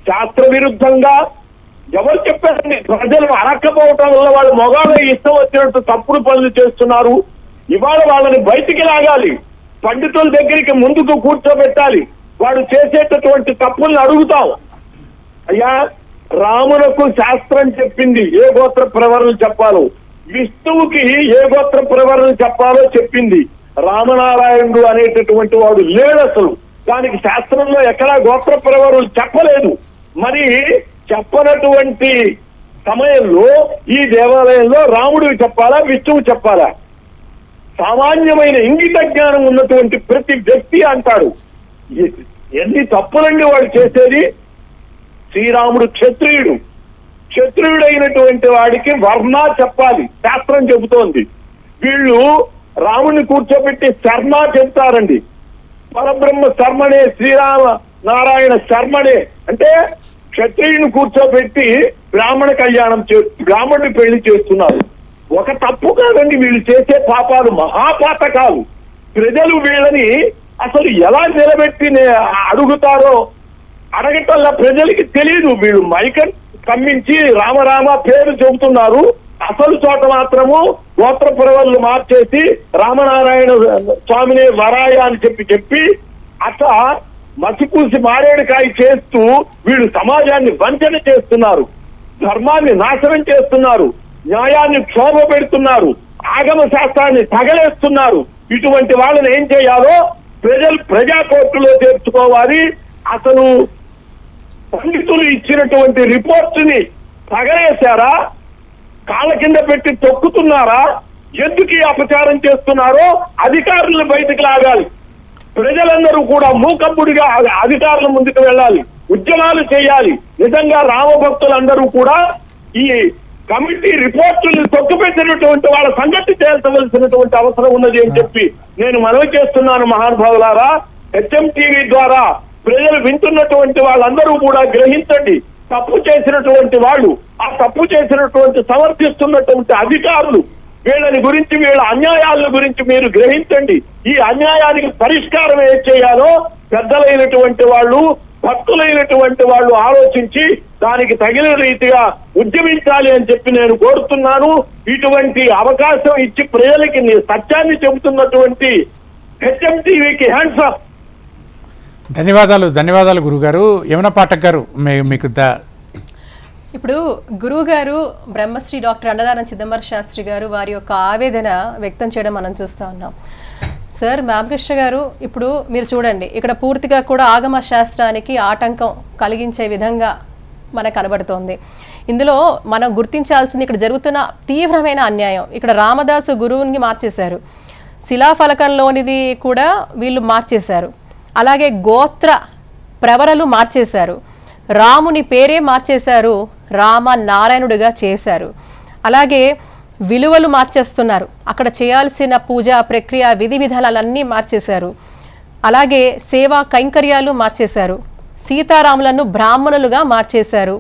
శాస్త్ర విరుద్ధంగా ఎవరు చెప్పారండి? ప్రజలు అడక్కపోవటం వల్ల వాళ్ళు మొగాళ్ళ ఇష్టం వచ్చినట్టు తప్పుడు పనులు చేస్తున్నారు. ఇవాళ వాళ్ళని బయటికి లాగాలి, పండితుల దగ్గరికి ముందుకు కూర్చోబెట్టాలి. వాడు చేసేటటువంటి తప్పుల్ని అడుగుతాం. అయ్యా, రామునకు శాస్త్రం చెప్పింది ఏ గోత్ర ప్రవరణ చెప్పాలో, విష్ణువుకి ఏ గోత్ర ప్రవరణ చెప్పాలో చెప్పింది. రామనారాయణుడు అనేటటువంటి వాడు లేడు అసలు. దానికి శాస్త్రంలో ఎక్కడా గోత్ర ప్రవరణ చెప్పలేదు. మరి చెప్పనటువంటి సమయంలో ఈ దేవాలయంలో రాముడికి చెప్పాలా, విష్ణువు చెప్పాలా? సామాన్యమైన ఇంగిత జ్ఞానం ఉన్నటువంటి ప్రతి వ్యక్తి అంటాడు. ఎన్ని తప్పులండి వాడు చేసేది. శ్రీరాముడు క్షత్రియుడైనటువంటి వాడికి వర్ణ చెప్పాలి, శాస్త్రం చెబుతోంది. వీళ్ళు రాముని కూర్చోబెట్టి శర్మ చెప్తారండి. పరబ్రహ్మ శర్మనే, శ్రీరామ నారాయణ శర్మనే అంటే క్షత్రియుని కూర్చోబెట్టి బ్రాహ్మణుని పెళ్లి చేస్తున్నారు. ఒక తప్పు కాదండి వీళ్ళు చేసే పాపాలు, మహాపాతకాలు. ప్రజలు వీళ్ళని అసలు ఎలా నిలబెట్టి అడుగుతారో అడగటల్లా ప్రజలకి తెలియదు. వీళ్ళు మైకన్ కమ్మించి రామరామ పేరు చెబుతున్నారు, అసలు చోట మాత్రము గోత్ర పురవళ్ళు మార్చేసి రామనారాయణ స్వామినే వరాయ అని చెప్పి అట్లా మసిపూసి మారేడుకాయ చేస్తూ వీళ్ళు సమాజాన్ని వంచన చేస్తున్నారు, ధర్మాన్ని నాశనం చేస్తున్నారు, న్యాయాన్ని క్షోభ పెడుతున్నారు, ఆగమ శాస్త్రాన్ని తగలేస్తున్నారు. ఇటువంటి వాళ్ళని ఏం చేయాలో ప్రజా కోర్టులో చేర్చుకోవాలి. అసలు పండితులు ఇచ్చినటువంటి రిపోర్ట్ని తగలేశారా, కాళ్ళ కింద పెట్టి తొక్కుతున్నారా, ఎందుకు ఈ అపచారం చేస్తున్నారో అధికారులను బయటకు లాగాలి. ప్రజలందరూ కూడా మూకబ్బుడిగా అధికారుల ముందుకు వెళ్ళాలి, ఉద్యమాలు చేయాలి. నిజంగా రామభక్తులందరూ కూడా ఈ కమిటీ రిపోర్టులను తొక్కుపెట్టినటువంటి వాళ్ళ సంగతి తేల్చవలసినటువంటి అవసరం ఉన్నది అని చెప్పి నేను మనవి చేస్తున్నాను. మహానుభావులారా, హెచ్ఎంటీవీ ద్వారా ప్రజలు వింటున్నటువంటి వాళ్ళందరూ కూడా గ్రహించండి. తప్పు చేసినటువంటి వాళ్ళు, ఆ తప్పు చేసినటువంటి సమర్థిస్తున్నటువంటి అధికారులు, వీళ్ళని గురించి, వీళ్ళ అన్యాయాల గురించి మీరు గ్రహించండి. ఈ అన్యాయానికి పరిష్కారం ఏం చేయాలో పెద్దలైనటువంటి వాళ్ళు, భక్తులైనటువంటి వాళ్ళు ఆలోచించి దానికి తగిన రీతిగా ఉద్యమించాలి అని చెప్పి నేను కోరుతున్నాను. ఇటువంటి అవకాశం ఇచ్చి ప్రజలకి సత్యాన్ని చెబుతున్నటువంటి హెచ్ఎంటీవీకి హ్యాండ్స్ అప్. ధన్యవాదాలు గురుగారు. యమున పాఠక్ గారు, మీకు ఇప్పుడు గురువుగారు బ్రహ్మశ్రీ డాక్టర్ అన్నదానం చిదంబర శాస్త్రి గారు వారి యొక్క ఆవేదన వ్యక్తం చేయడం మనం చూస్తూ ఉన్నాం. సార్, రామకృష్ణ గారు, ఇప్పుడు మీరు చూడండి, ఇక్కడ పూర్తిగా కూడా ఆగమ శాస్త్రానికి ఆటంకం కలిగించే విధంగా మనకు కనబడుతోంది. ఇందులో మనం గుర్తించాల్సింది ఇక్కడ జరుగుతున్న తీవ్రమైన అన్యాయం. ఇక్కడ రామదాసు గురువుని మార్చేశారు, శిలాఫలకంలోనిది కూడా వీళ్ళు మార్చేశారు, అలాగే గోత్ర ప్రవరలు మార్చేశారు, రాముని పేరే మార్చేశారు, రామ నారాయణుడిగా చేశారు, అలాగే విలువలు మార్చేస్తున్నారు, అక్కడ చేయాల్సిన పూజా ప్రక్రియ విధి విధానాలన్నీ మార్చేశారు, అలాగే సేవా కైంకర్యాలు మార్చేశారు, సీతారాములను బ్రాహ్మణులుగా మార్చేశారు.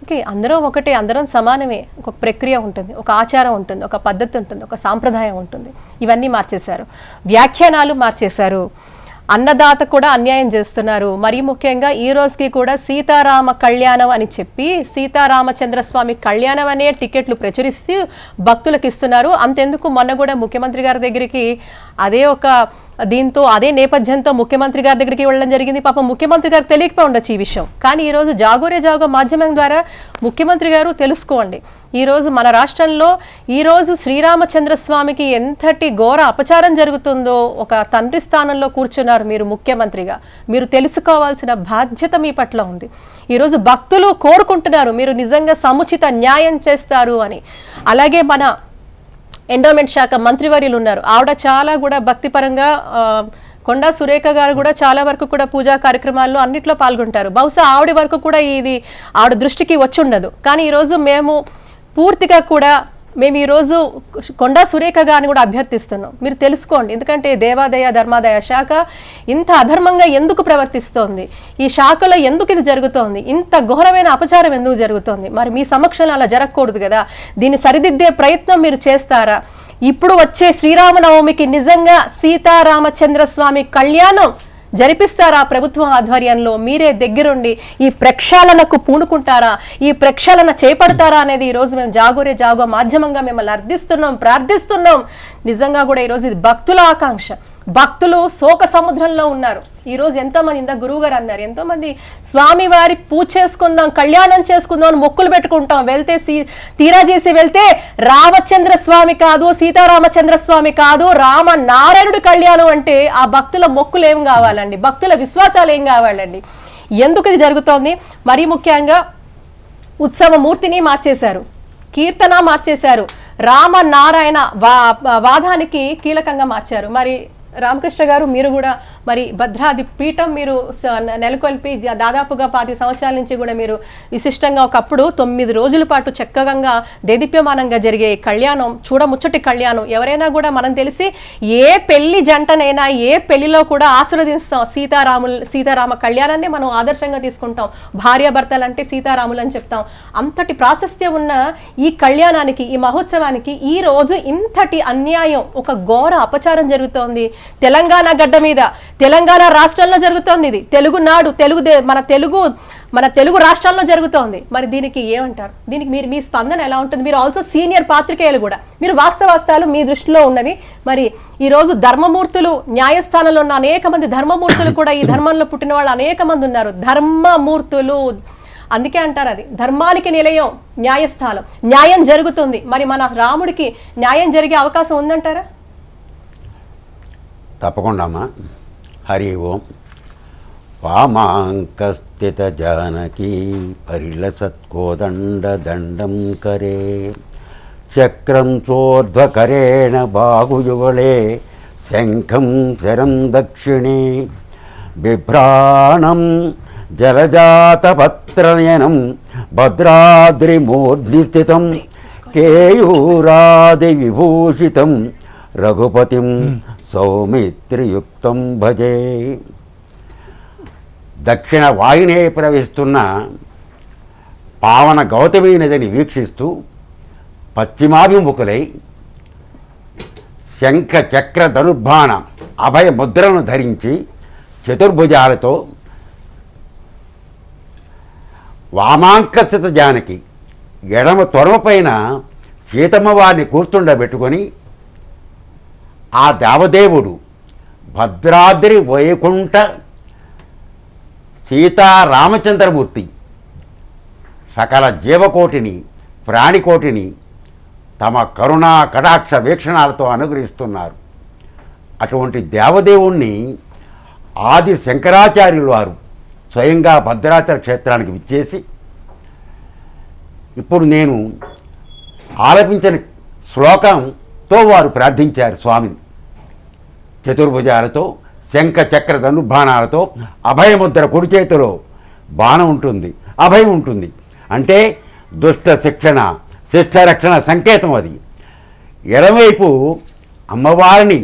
ఓకే, అందరం ఒకటే, అందరం సమానమే. ఒక ప్రక్రియ ఉంటుంది, ఒక ఆచారం ఉంటుంది, ఒక పద్ధతి ఉంటుంది, ఒక సాంప్రదాయం ఉంటుంది. ఇవన్నీ మార్చేశారు, వ్యాఖ్యానాలు మార్చేశారు, అన్నదాత కూడా అన్యాయం చేస్తున్నారు. మరీ ముఖ్యంగా ఈ రోజుకి కూడా సీతారామ కళ్యాణం అని చెప్పి సీతారామచంద్రస్వామి కళ్యాణం అనే టికెట్లు ప్రచురిస్తూ భక్తులకు ఇస్తున్నారు. అంతెందుకు మొన్న కూడా ముఖ్యమంత్రి గారి దగ్గరికి అదే నేపథ్యంతో ముఖ్యమంత్రి గారి దగ్గరికి వెళ్ళడం జరిగింది. పాపం ముఖ్యమంత్రి గారికి తెలియకపోయి ఉండొచ్చు ఈ విషయం. కానీ ఈరోజు జాగో మాధ్యమం ద్వారా ముఖ్యమంత్రి గారు తెలుసుకోండి, ఈరోజు మన రాష్ట్రంలో ఈరోజు శ్రీరామచంద్రస్వామికి ఎంతటి ఘోర అపచారం జరుగుతుందో ఒక తండ్రి స్థానంలో కూర్చున్నారు మీరు ముఖ్యమంత్రిగా. మీరు తెలుసుకోవాల్సిన బాధ్యత మీ పట్ల ఉంది. ఈరోజు భక్తులు కోరుకుంటున్నారు మీరు నిజంగా సముచిత న్యాయం చేస్తారు అని. అలాగే మన ఎండోమెంట్ శాఖ మంత్రివర్యులు ఉన్నారు, ఆవిడ చాలా కూడా భక్తిపరంగా, కొండా సురేఖ గారు కూడా చాలా వరకు కూడా పూజా కార్యక్రమాల్లో అన్నిట్లో పాల్గొంటారు. బహుశా ఆవిడ వరకు కూడా ఇది ఆవిడ దృష్టికి వచ్చి ఉండదు. కానీ ఈరోజు మేము పూర్తిగా కూడా ఈరోజు కొండా సురేఖ గారిని కూడా అభ్యర్థిస్తున్నాం, మీరు తెలుసుకోండి. ఎందుకంటే దేవాదాయ ధర్మాదాయ శాఖ ఇంత అధర్మంగా ఎందుకు ప్రవర్తిస్తోంది, ఈ శాఖలో ఎందుకు ఇది జరుగుతోంది, ఇంత ఘోరమైన అపచారం ఎందుకు జరుగుతోంది? మరి మీ సమక్షంలో అలా జరగకూడదు కదా, దీన్ని సరిదిద్దే ప్రయత్నం మీరు చేస్తారా? ఇప్పుడు వచ్చే శ్రీరామనవమికి నిజంగా సీతారామచంద్రస్వామి కళ్యాణం జరిపిస్తారా ప్రభుత్వం ఆధ్వర్యంలో? మీరే దగ్గరుండి ఈ ప్రక్షాళనకు పూనుకుంటారా, ఈ ప్రక్షాళన చేపడతారా అనేది ఈరోజు మేము జాగో మాధ్యమంగా మిమ్మల్ని అర్థిస్తున్నాం, ప్రార్థిస్తున్నాం. నిజంగా కూడా ఈరోజు ఇది భక్తుల ఆకాంక్ష. భక్తులు శోక సముద్రంలో ఉన్నారు. ఈరోజు ఎంతోమంది, ఇంత గురువు గారు అన్నారు, ఎంతోమంది స్వామివారి పూజ చేసుకుందాం, కళ్యాణం చేసుకుందాం అని మొక్కులు పెట్టుకుంటాం, వెళ్తే తీరా చేసి వెళ్తే రామచంద్ర స్వామి కాదు, సీతారామచంద్ర స్వామి కాదు, రామ నారాయణుడి కళ్యాణం అంటే ఆ భక్తుల మొక్కులు ఏం కావాలండి, భక్తుల విశ్వాసాలు ఏం కావాలండి? ఎందుకు ఇది జరుగుతోంది? మరీ ముఖ్యంగా ఉత్సవమూర్తిని మార్చేశారు, కీర్తన మార్చేశారు, రామనారాయణ వాదానికి కీలకంగా మార్చారు. మరి రామకృష్ణ గారు, మీరు కూడా మరి భద్రాది పీఠం మీరు నెలకొల్పి దాదాపుగా 10 సంవత్సరాల నుంచి కూడా మీరు విశిష్టంగా ఒకప్పుడు 9 రోజుల పాటు చక్కగా దేదీప్యమానంగా జరిగే కళ్యాణం, చూడముచ్చటి కళ్యాణం. ఎవరైనా కూడా మనం తెలిసి ఏ పెళ్లి జంటనైనా ఏ పెళ్లిలో కూడా ఆశీర్వదిస్తాం. సీతారామ కళ్యాణాన్ని మనం ఆదర్శంగా తీసుకుంటాం. భార్యాభర్తలు అంటే సీతారాములు అని చెప్తాం. అంతటి ప్రాశస్త్యం ఉన్న ఈ కళ్యాణానికి, ఈ మహోత్సవానికి ఈ రోజు ఇంతటి అన్యాయం, ఒక ఘోర అపచారం జరుగుతోంది తెలంగాణ గడ్డ మీద. తెలంగాణ రాష్ట్రంలో జరుగుతోంది ఇది. తెలుగునాడు, మన తెలుగు రాష్ట్రాల్లో జరుగుతోంది. మరి దీనికి ఏమంటారు? దీనికి మీ స్పందన ఎలా ఉంటుంది? మీరు ఆల్సో సీనియర్ పాత్రికేయులు కూడా, మీరు వాస్తవాలు మీ దృష్టిలో ఉన్నవి. మరి ఈరోజు ధర్మమూర్తులు, న్యాయస్థానంలో ఉన్న అనేక మంది ధర్మమూర్తులు కూడా, ఈ ధర్మంలో పుట్టిన వాళ్ళు అనేక మంది ఉన్నారు, ధర్మమూర్తులు. అందుకే అంటారు అది ధర్మానికి నిలయం న్యాయస్థానం. న్యాయం జరుగుతుంది. మరి మన రాముడికి న్యాయం జరిగే అవకాశం ఉందంటారా? తప్పకుండా అమ్మా. హరి ఓం. వామాంకస్థిత జానకీ పరిలసత్కోదండ దండం కరే చక్రం చోర్ధ్వకరేణ బాహుయుగళే శంఖం శరం దక్షిణే బిభ్రాణం జలజాతపత్రనయనం భద్రాద్రిమూర్ధిస్థితం కేయూరాది విభూషితం రఘుపతిం సౌమిత్రియుక్తం భజే. దక్షిణ వాయునే ప్రవహిస్తున్న పావన గౌతమీ నదిని వీక్షిస్తూ పశ్చిమాభిముఖులై శంఖ చక్ర ధనుర్బాణ అభయ ముద్రను ధరించి చతుర్భుజాలతో వామాంకస్థిత జానకి ఎడమ తొడమపైన సీతమ్మ వారిని కూర్చుండబెట్టుకొని ఆ దేవదేవుడు భద్రాద్రి వైకుంఠ సీతారామచంద్రమూర్తి సకల జీవకోటిని, ప్రాణికోటిని తమ కరుణా కటాక్ష వీక్షణాలతో అనుగ్రహిస్తున్నారు. అటువంటి దేవదేవుణ్ణి ఆది శంకరాచార్యులు వారు స్వయంగా భద్రాచల క్షేత్రానికి విచ్చేసి ఇప్పుడు నేను ఆలపించిన శ్లోకంతో వారు ప్రార్థించారు స్వామిని. చతుర్భుజాలతో శంఖ చక్ర ధనుర్బాణాలతో అభయముద్ర కుడి చేతిలో బాణం ఉంటుంది, అభయం ఉంటుంది. అంటే దుష్ట శిక్షణ, శిష్టరక్షణ సంకేతం అది. ఎడమవైపు అమ్మవారిని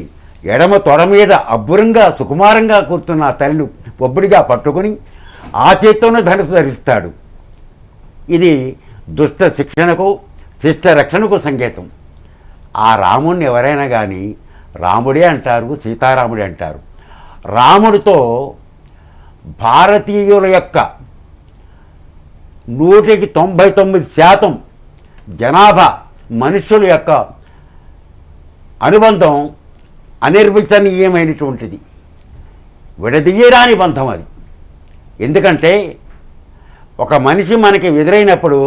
ఎడమ తొడ మీద అబ్బురంగా సుకుమారంగా కూర్చున్న తల్లి ఒబ్బడిగా పట్టుకుని ఆ చేత్తోనే ధనుసు ధరిస్తాడు. ఇది దుష్ట శిక్షణకు, శిష్ట రక్షణకు సంకేతం. ఆ రాముడిని ఎవరైనా కానీ రాముడే అంటారు, సీతారాముడే అంటారు. రాముడితో భారతీయుల యొక్క 99% జనాభా మనుషుల యొక్క అనుబంధం అనిర్వచనీయమైనటువంటిది, విడదీయరాని బంధం అది. ఎందుకంటే ఒక మనిషి మనకి ఎదురైనప్పుడు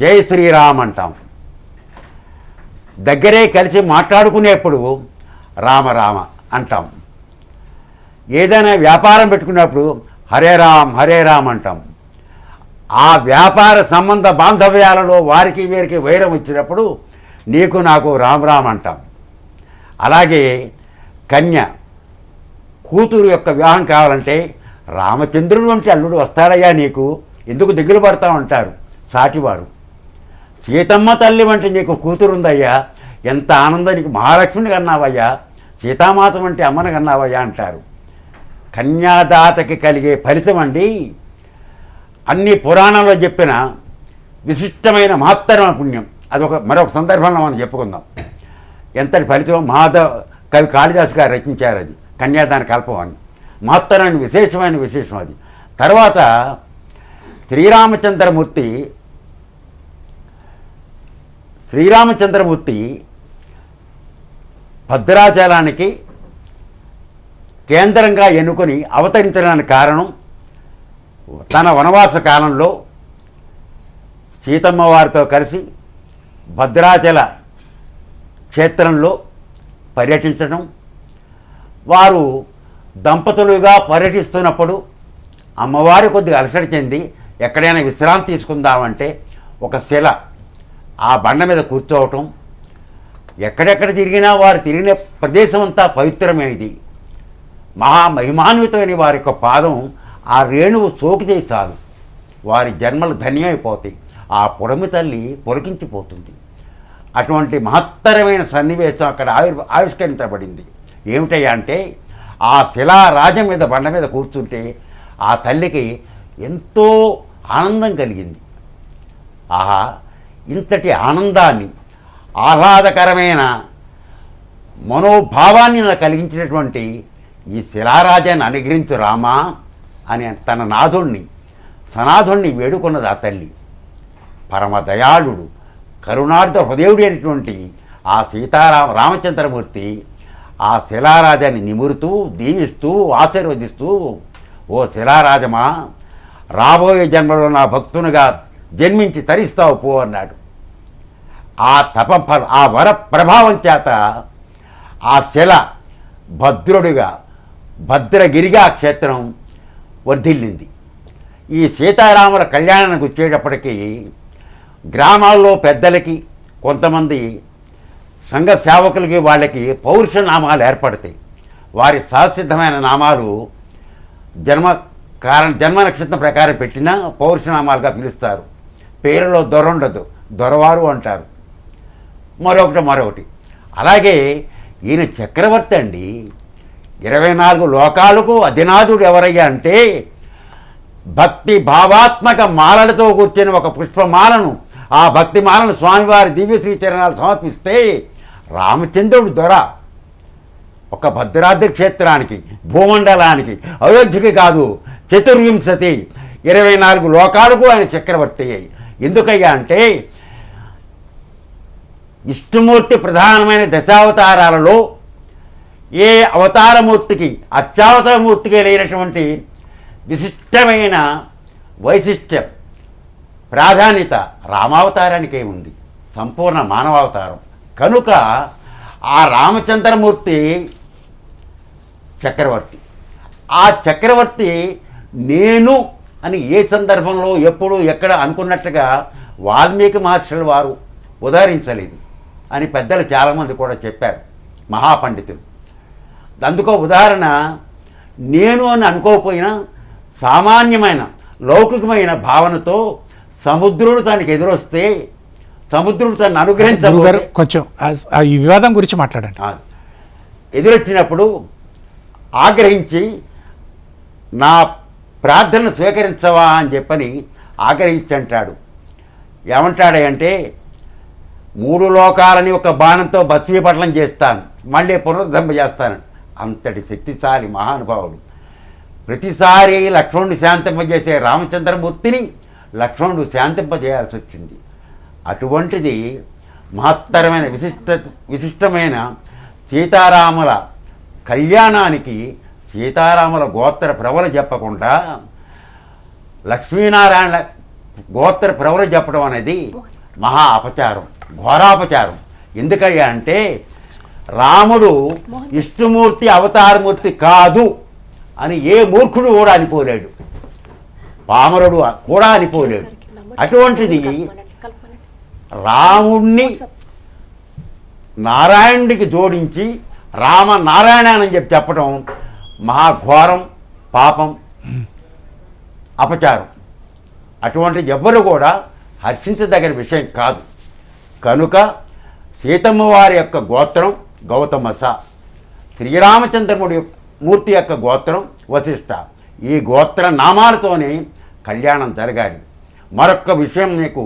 జై శ్రీరామ్ అంటాం, దగ్గరే కలిసి మాట్లాడుకునేప్పుడు రామ రామ అంటాం, ఏదైనా వ్యాపారం పెట్టుకున్నప్పుడు హరే రామ్ అంటాం. ఆ వ్యాపార సంబంధ బాంధవ్యాలలో వారికి వీరికి వైరం వచ్చినప్పుడు నీకు నాకు రామ్ అంటాం. అలాగే కన్య కూతురు యొక్క వివాహం కావాలంటే రామచంద్రుడు వంటి అల్లుడు వస్తాడయ్యా నీకు, ఎందుకు దిగులు పడతామంటారు సాటివారు. సీతమ్మ తల్లి వంటి నీకు కూతురు ఉందయ్యా, ఎంత ఆనందం, నీకు మహాలక్ష్మిని కన్నావయ్యా, సీతామాత వంటి అమ్మని కన్నావయ్యా అంటారు. కన్యాదాతకి కలిగే ఫలితం అండి అన్ని పురాణంలో చెప్పిన విశిష్టమైన మహత్తరమైన పుణ్యం. అదొక మరొక సందర్భంలో మనం చెప్పుకుందాం. ఎంతటి ఫలితం కవి కాళిదాసు గారు రచించారు అది, కన్యాదాన కల్పం అని. మహత్తరమైన విశేషమైన విశేషం అది. తర్వాత శ్రీరామచంద్రమూర్తి భద్రాచలానికి కేంద్రంగా ఎన్నుకొని అవతరించడానికి కారణం, తన వనవాస కాలంలో సీతమ్మ వారితో కలిసి భద్రాచల క్షేత్రంలో పర్యటించడం. వారు దంపతులుగా పర్యటిస్తున్నప్పుడు అమ్మవారి కొద్దిగా అలసట చెంది ఎక్కడైనా విశ్రాంతి తీసుకుందామంటే ఒక శిల ఆ బండ మీద కూర్చోవటం, ఎక్కడెక్కడ తిరిగినా వారు తిరిగిన ప్రదేశం అంతా పవిత్రమైనది, మహామహిమాన్వితమైన వారి యొక్క పాదం ఆ రేణువు సోకితే చాలు వారి జన్మలు ధన్యమైపోతాయి. ఆ పుడమి తల్లి పొలికించిపోతుంది. అటువంటి మహత్తరమైన సన్నివేశం అక్కడ ఆవిష్కరించబడింది. ఏమిటయ్యా అంటే, ఆ శిలారాజం మీద బండ మీద కూర్చుంటే ఆ తల్లికి ఎంతో ఆనందం కలిగింది. ఆహా, ఇంతటి ఆనందాన్ని, ఆహ్లాదకరమైన మనోభావాన్ని నాకు కలిగించినటువంటి ఈ శిలారాజాన్ని అనుగ్రహించు రామా అని తన నాథుణ్ణి, సనాథుణ్ణి వేడుకున్నది ఆ తల్లి. పరమ దయాళుడు, కరుణార్థ హృదయుడు అయినటువంటి ఆ రామచంద్రమూర్తి ఆ శిలారాజాన్ని నిమురుతూ, దీవిస్తూ, ఆశీర్వదిస్తూ, ఓ శిలారాజమా, రాబోయే జన్మలో నా భక్తునిగా జన్మించి తరిస్తావు పో అన్నాడు. ఆ ఆ వర ప్రభావం చేత ఆ శిల భద్రుడిగా, భద్రగిరిగా క్షేత్రం వర్ధిల్లింది. ఈ సీతారాముల కళ్యాణానికి వచ్చేటప్పటికీ గ్రామాల్లో పెద్దలకి, కొంతమంది సంఘ సేవకులకి, వాళ్ళకి పౌరుష నామాలు ఏర్పడతాయి. వారి సహసిద్ధమైన నామాలు జన్మ నక్షత్రం ప్రకారం పెట్టిన పౌరుషనామాలుగా పిలుస్తారు. పేరులో దొరుండదు, దొరవారు అంటారు. మరొకటి. అలాగే ఈయన చక్రవర్తి అండి. 24 లోకాలకు అధినాథుడు ఎవరయ్యా అంటే, భక్తి భావాత్మక మాలలతో కూర్చొని ఒక పుష్పమాలను, ఆ భక్తి మాలను స్వామివారి దివ్యశ్రీ చరణాలు సమర్పిస్తే రామచంద్రుడు దొర. ఒక భద్రాద్రి క్షేత్రానికి, భూమండలానికి, అయోధ్యకి కాదు, 24 లోకాలకు ఆయన చక్రవర్తి. ఎందుకయ్యా అంటే, విష్ణుమూర్తి ప్రధానమైన దశావతారాలలో ఏ అవతారమూర్తికి, అర్చావతారమూర్తికి లేనటువంటి విశిష్టమైన వైశిష్ట్యం, ప్రాధాన్యత రామావతారానికే ఉంది. సంపూర్ణ మానవావతారం కనుక ఆ రామచంద్రమూర్తి చక్రవర్తి. ఆ చక్రవర్తి నేను అని ఏ సందర్భంలో, ఎప్పుడు, ఎక్కడ అనుకున్నట్టుగా వాల్మీకి మహర్షుల వారు ఉదాహరించలేదు అని పెద్దలు చాలామంది కూడా చెప్పారు, మహాపండితులు. అందుకో ఉదాహరణ, నేను అని అనుకోకపోయినా సామాన్యమైన లౌకికమైన భావనతో సముద్రుడు తనకి ఎదురొస్తే, సముద్రుడు తనను అనుగ్రహించబోతే, కొంచెం ఈ వివాదం గురించి మాట్లాడండి. ఎదురొచ్చినప్పుడు ఆగ్రహించి నా ప్రార్థనను స్వీకరించవా అని చెప్పని ఆగ్రహించి అంటాడు. ఏమంటాడంటే, 3 లోకాలని ఒక బాణంతో భస్మీపట్నం చేస్తాను, మళ్ళీ పునరుద్ధంప చేస్తాను. అంతటి శక్తిశాలి మహానుభావుడు. ప్రతిసారి లక్ష్మణుడు శాంతింపజేసే రామచంద్రమూర్తిని లక్ష్మణుడు శాంతింపజేయాల్సి వచ్చింది. అటువంటిది మహత్తరమైన విశిష్టమైన సీతారాముల కళ్యాణానికి సీతారాముల గోత్ర ప్రవర చెప్పకుండా లక్ష్మీనారాయణ గోత్ర ప్రవర చెప్పడం అనేది మహా అపచారం, ఘోరాపచారం. ఎందుకయ్యా అంటే, రాముడు విష్ణుమూర్తి అవతారమూర్తి కాదు అని ఏ మూర్ఖుడు కూడా అనిపోలేడు, పామరుడు కూడా అనిపోలేడు. అటువంటిది రాముణ్ణి నారాయణుడికి జోడించి రామనారాయణ అని చెప్పడం మహాఘోరం, పాపం, అపచారం. అటువంటి ఎవ్వరు కూడా హర్షించదగిన విషయం కాదు. కనుక సీతమ్మ వారి యొక్క గోత్రం గౌతమస, శ్రీరామచంద్రముడి మూర్తి యొక్క గోత్రం వశిష్ఠ. ఈ గోత్ర నామాలతోనే కళ్యాణం జరగాలి. మరొక్క విషయం మీకు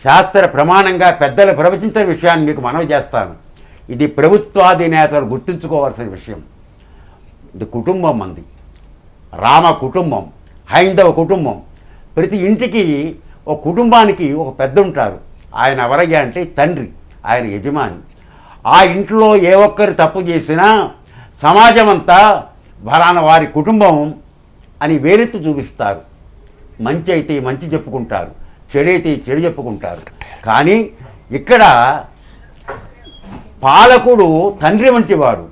శాస్త్ర ప్రమాణంగా పెద్దలు ప్రవచించిన విషయాన్ని మీకు మనవి చేస్తాను. ఇది ప్రభుత్వాధినేతలు గుర్తుంచుకోవాల్సిన విషయం. ఇది కుటుంబం మంది, రామ కుటుంబం, హైందవ కుటుంబం. ప్రతి ఇంటికి ఒక కుటుంబానికి ఒక పెద్ద ఉంటారు. ఆయన ఎవరయ్యా అంటే తండ్రి, ఆయన యజమాని. ఆ ఇంట్లో ఏ ఒక్కరు తప్పు చేసినా సమాజం అంతా ఫలానా వారి కుటుంబం అని వేరెత్తి చూపిస్తారు. మంచి అయితే మంచి చెప్పుకుంటారు, చెడైతే చెడు చెప్పుకుంటారు. కానీ ఇక్కడ పాలకుడు తండ్రి వంటి వాడు.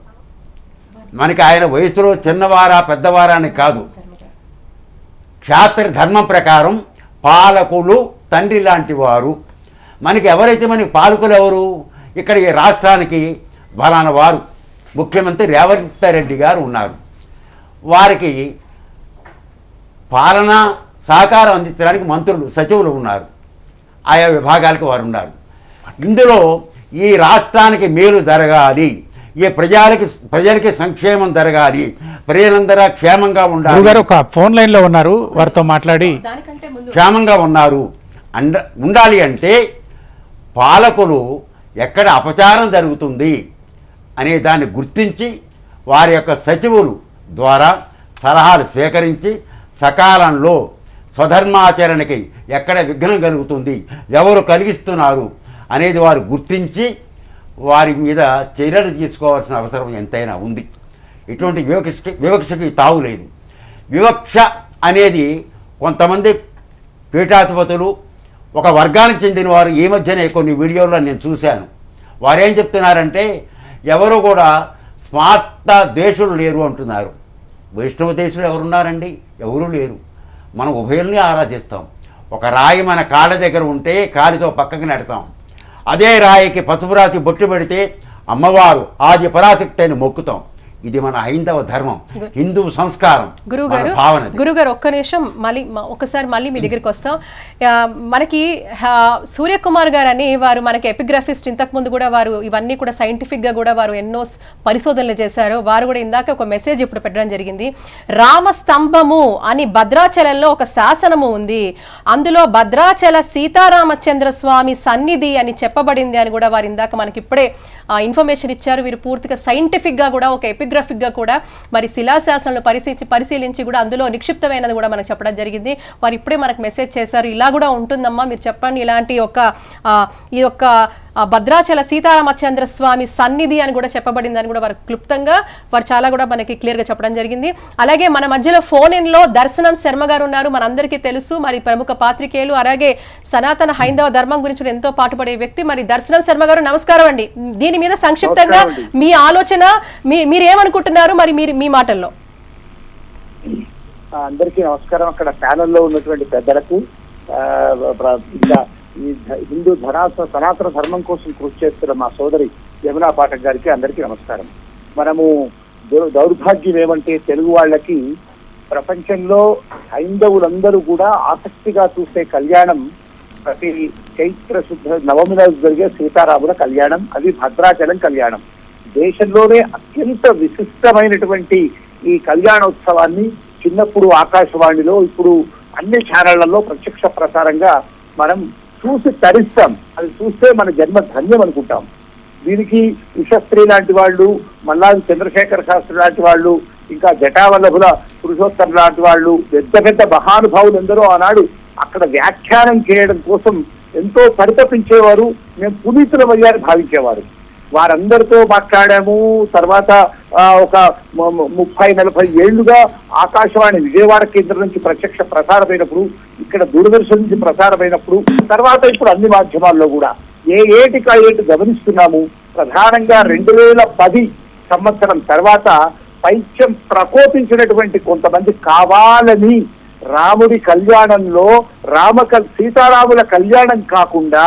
మనకి ఆయన వయసులో చిన్నవారా పెద్దవారా అని కాదు, క్షాత్ర ధర్మం ప్రకారం పాలకులు తండ్రి లాంటి వారు. మనకి ఎవరైతే మనకి పాలకులు ఎవరు? ఇక్కడ ఈ రాష్ట్రానికి ఫలానా వారు ముఖ్యమంత్రి రేవంత్ రెడ్డి గారు ఉన్నారు. వారికి పాలనా సహకారం అందించడానికి మంత్రులు సచివులు ఉన్నారు, ఆయా విభాగాలకు వారు ఉన్నారు. ఇందులో ఈ రాష్ట్రానికి మేలు జరగాలి, ఈ ప్రజలకి సంక్షేమం జరగాలి, ప్రజలందరూ క్షేమంగా ఉండాలి. గురుగారు ఒక ఫోన్ లైన్లో ఉన్నారు, వారితో మాట్లాడి దానికంటే ముందు క్షేమంగా ఉన్నారు ఉండాలి అంటే పాలకులు ఎక్కడ అపచారం జరుగుతుంది అనే దాన్ని గుర్తించి వారి యొక్క సచివులు ద్వారా సలహాలు స్వీకరించి సకాలంలో స్వధర్మాచరణకి ఎక్కడ విఘ్నం కలుగుతుంది, ఎవరు కలిగిస్తున్నారు అనేది వారు గుర్తించి వారి మీద చర్యలు తీసుకోవాల్సిన అవసరం ఎంతైనా ఉంది. ఇటువంటి వివక్షకి తావు లేదు. వివక్ష అనేది కొంతమంది పీఠాధిపతులు ఒక వర్గానికి చెందిన వారు ఈ మధ్యనే కొన్ని వీడియోల్లో నేను చూశాను. వారు ఏం చెప్తున్నారంటే ఎవరు కూడా స్మార్త దేశులు లేరు అంటున్నారు. వైష్ణవ దేశులు ఎవరున్నారండి? ఎవరూ లేరు. మనం ఉభయుల్ని ఆరాధిస్తాం. ఒక రాయి మన కాళ్ళ దగ్గర ఉంటే కాలితో పక్కకి నెడతాం. అదే రాయికి పసుపు రాసి బొట్లు పెడితే అమ్మవారు ఆది పరాశక్తి అని మొక్కుతాం. ఇది మన హైందవ ధర్మం, హిందూ సంస్కారం, భావన. గురుగారు ఒక్క నిమిషం ఒకసారి మళ్ళీ మీ దగ్గరికి వస్తాం. మనకి సూర్యకుమార్ గారు అని వారు మనకి ఎపిగ్రాఫిస్ట్, ఇంతకుముందు కూడా వారు ఇవన్నీ కూడా సైంటిఫిక్గా కూడా వారు ఎన్నో పరిశోధనలు చేశారు. వారు కూడా ఇందాక ఒక మెసేజ్ ఇప్పుడు పెట్టడం జరిగింది. రామస్తంభము అని భద్రాచలంలో ఒక శాసనము ఉంది, అందులో భద్రాచల సీతారామచంద్ర స్వామి సన్నిధి అని చెప్పబడింది అని కూడా వారు ఇందాక మనకి ఇప్పుడే ఇన్ఫర్మేషన్ ఇచ్చారు. వీరు పూర్తిగా సైంటిఫిక్గా కూడా ఒక ఎపిగ్రాఫిక్గా కూడా మరి శిలాశాసనాలను పరిశీలించి కూడా అందులో నిక్షిప్తమైనది కూడా మనకు చెప్పడం జరిగింది. వారు ఇప్పుడే మనకు మెసేజ్ చేశారు, ఇలా కూడా ఉంటుందమ్మా, మీరు చెప్పండి, ఇలాంటి ఈ యొక్క భద్రాచల సీతారామచంద్ర స్వామి సన్నిధి అని కూడా చెప్పబడిందని కూడా వారు క్లుప్తంగా వారు చాలా కూడా మనకి క్లియర్గా చెప్పడం జరిగింది. అలాగే మన మధ్యలో ఫోన్ ఇన్లో దర్శనం శర్మ గారు ఉన్నారు, మనందరికీ తెలుసు, మరి ప్రముఖ పాత్రికేయులు, అలాగే సనాతన హైందవ ధర్మం గురించి ఎంతో పాటుపడే వ్యక్తి. మరి దర్శనం శర్మ గారు నమస్కారం అండి. దీని మీద సంక్షిప్తంగా మీ ఆలోచన, మీరేమనుకుంటున్నారు మరి మీ మాటల్లో? అందరికీ నమస్కారం. అక్కడ ప్యానెల్లో ఉన్నటువంటి పెద్దలకు, ఇంకా ఈ హిందూ సనాతన ధర్మం కోసం కృషి చేస్తున్న మా సోదరి యమునా పాఠక్ గారికి అందరికీ నమస్కారం. మనము దౌర్భాగ్యం ఏమంటే తెలుగు వాళ్ళకి ప్రపంచంలో హైందవులందరూ కూడా ఆసక్తిగా చూసే కళ్యాణం ప్రతి చైత్ర శుద్ధ నవమి రోజు జరిగే సీతారాముల కళ్యాణం, అది భద్రాచలం కళ్యాణం. దేశంలోనే అత్యంత విశిష్టమైనటువంటి ఈ కళ్యాణోత్సవాన్ని చిన్నప్పుడు ఆకాశవాణిలో, ఇప్పుడు అన్ని ఛానళ్లలో ప్రత్యక్ష ప్రసారంగా మనం చూసి తరిస్తాం. అది చూస్తే మన జన్మ ధన్యం అనుకుంటాం. దీనికి ఉషశ్రీ లాంటి వాళ్ళు, మల్లాది చంద్రశేఖర శాస్త్రి లాంటి వాళ్ళు, ఇంకా జటావల్లభుల పురుషోత్తరం లాంటి వాళ్ళు, పెద్ద పెద్ద మహానుభావులు ఎందరో ఆనాడు అక్కడ వ్యాఖ్యానం చేయడం కోసం ఎంతో పరితపించేవారు. మేము పునీతులమయ్యారు భావించేవారు. వారందరితో మాట్లాడాము. తర్వాత ఒక 30-40 ఏళ్లుగా ఆకాశవాణి విజయవాడ కేంద్రం నుంచి ప్రత్యక్ష ప్రసారమైనప్పుడు, ఇక్కడ దూరదర్శన్ నుంచి ప్రసారమైనప్పుడు, తర్వాత ఇప్పుడు అన్ని మాధ్యమాల్లో కూడా ఏటికా ఏటి గమనిస్తున్నాము. ప్రధానంగా 2010 సంవత్సరం తర్వాత పైత్యం ప్రకోపించినటువంటి కొంతమంది కావాలని రాముడి కళ్యాణంలో సీతారాముల కళ్యాణం కాకుండా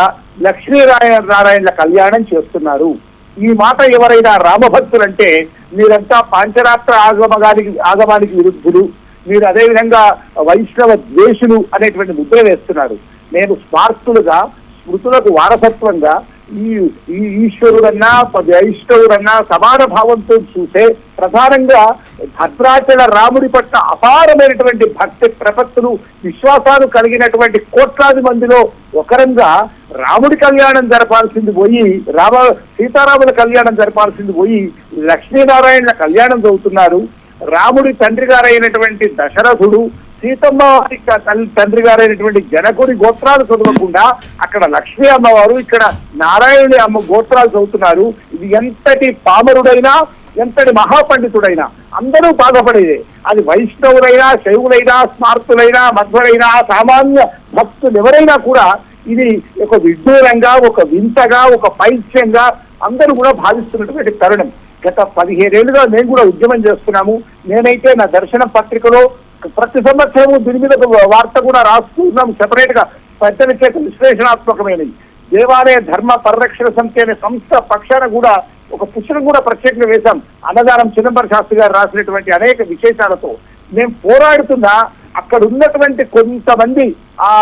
లక్ష్మీనారాయణల కళ్యాణం చేస్తున్నారు. ఈ మాట ఎవరైనా రామభక్తులంటే మీరంతా పాంచరాత్ర ఆగమానికి విరుద్ధులు, మీరు అదేవిధంగా వైష్ణవ ద్వేషులు అనేటువంటి ముద్ర వేస్తున్నారు. నేను స్మార్తులుగా, స్మృతులకు వారసత్వంగా ఈ ఈశ్వరుడన్నా వైష్ణవుడన్నా సమాన భావంతో చూసే ప్రధానంగా భద్రాచల రాముడి పట్ల అపారమైనటువంటి భక్తి ప్రపత్తులు, విశ్వాసాలు కలిగినటువంటి కోట్లాది మందిలో ఒకరంగా రాముడి కళ్యాణం జరపాల్సింది పోయి, సీతారాముల కళ్యాణం జరపాల్సింది పోయి లక్ష్మీనారాయణల కళ్యాణం చదువుతున్నారు. రాముడి తండ్రి గారైనటువంటి దశరథుడు, సీతమ్మ తండ్రి గారైనటువంటి జనకుడి గోత్రాలు చదవకుండా అక్కడ లక్ష్మీ అమ్మవారు, ఇక్కడ నారాయణుడి అమ్మ గోత్రాలు చదువుతున్నారు. ఇది ఎంతటి పామరుడైనా, ఎంతటి మహాపండితుడైనా అందరూ బాధపడేదే. అది వైష్ణవులైనా, శైవులైనా, స్మార్తులైనా, మధ్వరైనా, సామాన్య భక్తులు ఎవరైనా కూడా ఇది ఒక విడ్డూరంగా, ఒక వింతగా, ఒక పైత్యంగా అందరూ కూడా భావిస్తున్నటువంటి తరుణం. గత 15 ఏళ్లుగా మేము కూడా ఉద్యమం చేస్తున్నాము. నేనైతే నా దర్శన పత్రికలో ప్రతి సంవత్సరము దీని మీద ఒక వార్త కూడా రాస్తూ ఉన్నాం సెపరేట్ గా పెద్దల చేత విశ్లేషణాత్మకమైనది. దేవాలయ ధర్మ పరిరక్షణ సమితి అనే సంస్థ పక్షాన కూడా ఒక పుస్తకం కూడా ప్రత్యేకంగా వేశాం. అన్నదానం చిదంబర శాస్త్రి గారు రాసినటువంటి అనేక విశేషాలతో మేము పోరాడుతున్నా అక్కడ ఉన్నటువంటి కొంతమంది ఆ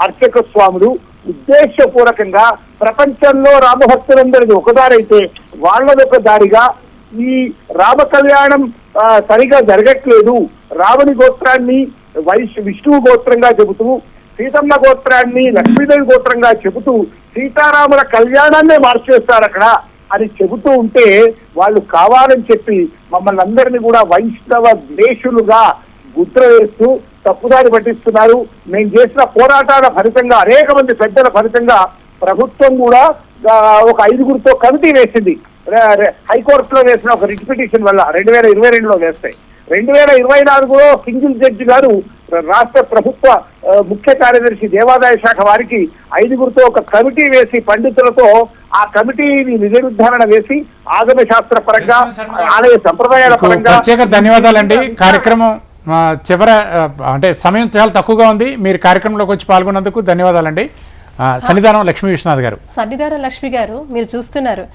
అర్చక స్వాములు ఉద్దేశపూర్వకంగా ప్రపంచంలో రామభక్తులందరిది ఒకదారైతే వాళ్ళదొక దారిగా ఈ రామ కళ్యాణం సరిగా జరగట్లేదు, రావణి గోత్రాన్ని విష్ణువు గోత్రంగా చెబుతూ సీతమ్మ గోత్రాన్ని లక్ష్మీదేవి గోత్రంగా చెబుతూ సీతారాముల కళ్యాణాన్నే మార్చేస్తారు అక్కడ అని చెబుతూ ఉంటే వాళ్ళు కావాలని చెప్పి మమ్మల్ని అందరినీ కూడా వైష్ణవ ద్వేషులుగా గుద్ర వేస్తూ తప్పుదారి పట్టిస్తున్నారు. మేము చేసిన పోరాటాల ఫలితంగా అనేక మంది పెద్దల ఫలితంగా ప్రభుత్వం కూడా ఒక 5గురితో కమిటీ వేసింది. హైకోర్టులో వేసిన ఒక రిట్ పిటిషన్ వల్ల 2022లో వేస్తాయి. 2024లో సింగిల్ జడ్జి గారు రాష్ట్ర ప్రభుత్వ ముఖ్య కార్యదర్శి దేవాదాయ శాఖ వారికి 5గురితో ఒక కమిటీ వేసి పండితులతో ఆ కమిటీని నిర్ధారణ వేసి ఆగమ శాస్త్ర పరంగా ఆలయ సంప్రదాయాల పరంగా. ప్రత్యేక ధన్యవాదాలండి. కార్యక్రమం చివర అంటే సమయం చాలా తక్కువగా ఉంది. మీరు కార్యక్రమంలోకి వచ్చి పాల్గొన్నందుకు ధన్యవాదాలండి. సన్నిధానం లక్ష్మీ విశ్వనాథ్ గారు. సన్నిధానం లక్ష్మి గారు, మీరు చూస్తున్నారు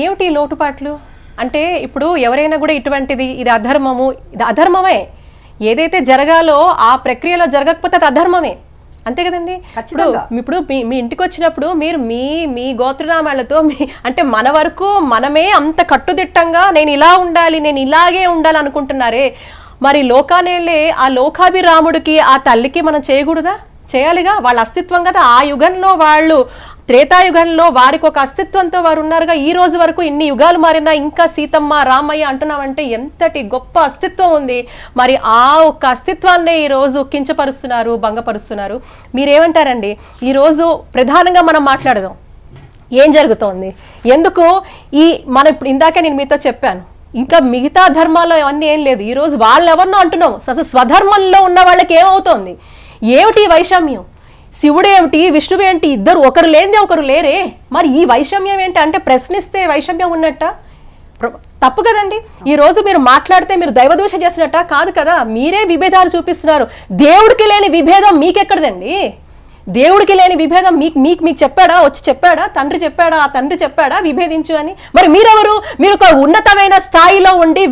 ఏమిటి లోటుపాట్లు అంటే ఇప్పుడు ఎవరైనా కూడా ఇటువంటిది ఇది అధర్మము, ఇది అధర్మమే. ఏదైతే జరగాలో ఆ ప్రక్రియలో జరగకపోతే అది అధర్మమే, అంతే కదండి. ఇప్పుడు మీ ఇంటికి వచ్చినప్పుడు మీరు మీ గోత్రనామాలతో అంటే మన వరకు మనమే అంత కట్టుదిట్టంగా నేను ఇలా ఉండాలి, నేను ఇలాగే ఉండాలి అనుకుంటున్నారే, మరి లోకానేళ్ళే ఆ లోకాభిరాముడికి ఆ తల్లికి మనం చేయకూడదా? చేయాలిగా. వాళ్ళ అస్తిత్వం కదా. ఆ యుగంలో వాళ్ళు త్రేతాయుగంలో వారికి ఒక అస్తిత్వంతో వారు ఉన్నారుగా. ఈ రోజు వరకు ఇన్ని యుగాలు మారినా ఇంకా సీతమ్మ రామయ్య అంటున్నామంటే ఎంతటి గొప్ప అస్తిత్వం ఉంది. మరి ఆ ఒక్క అస్తిత్వాన్నే ఈరోజు కించపరుస్తున్నారు, భంగపరుస్తున్నారు. మీరేమంటారండి? ఈరోజు ప్రధానంగా మనం మాట్లాడదాం ఏం జరుగుతోంది, ఎందుకు ఈ ఇప్పుడు ఇందాకే నేను మీతో చెప్పాను, ఇంకా మిగతా ధర్మాల్లో అవన్నీ ఏం లేదు. ఈరోజు వాళ్ళెవరినో అంటున్నాం, అసలు స్వధర్మంలో ఉన్న వాళ్ళకి ఏమవుతోంది? ఏమిటి వైషమ్యం? శివుడేమిటి, విష్ణువేంటి, ఇద్దరు ఒకరు లేనిదే ఒకరు లేరే. మరి ఈ వైషమ్యం ఏంటి అంటే ప్రశ్నిస్తే వైషమ్యం ఉన్నట్ట? తప్పు కదండి. ఈ రోజు మీరు మాట్లాడితే మీరు దైవదూష చేసినట్ట? కాదు కదా. మీరే విభేదాలు చూపిస్తున్నారు. దేవుడికి లేని విభేదం మీకెక్కడదండి? దేవుడికి లేని విభేదం మీకు చెప్పాడా? వచ్చి చెప్పాడా? తండ్రి చెప్పాడా? ఆ తండ్రి చెప్పాడా విభేదించు అని? మరి మీరెవరు? మీరు ఒక ఉన్నతమైన స్థాయిలో ఉండి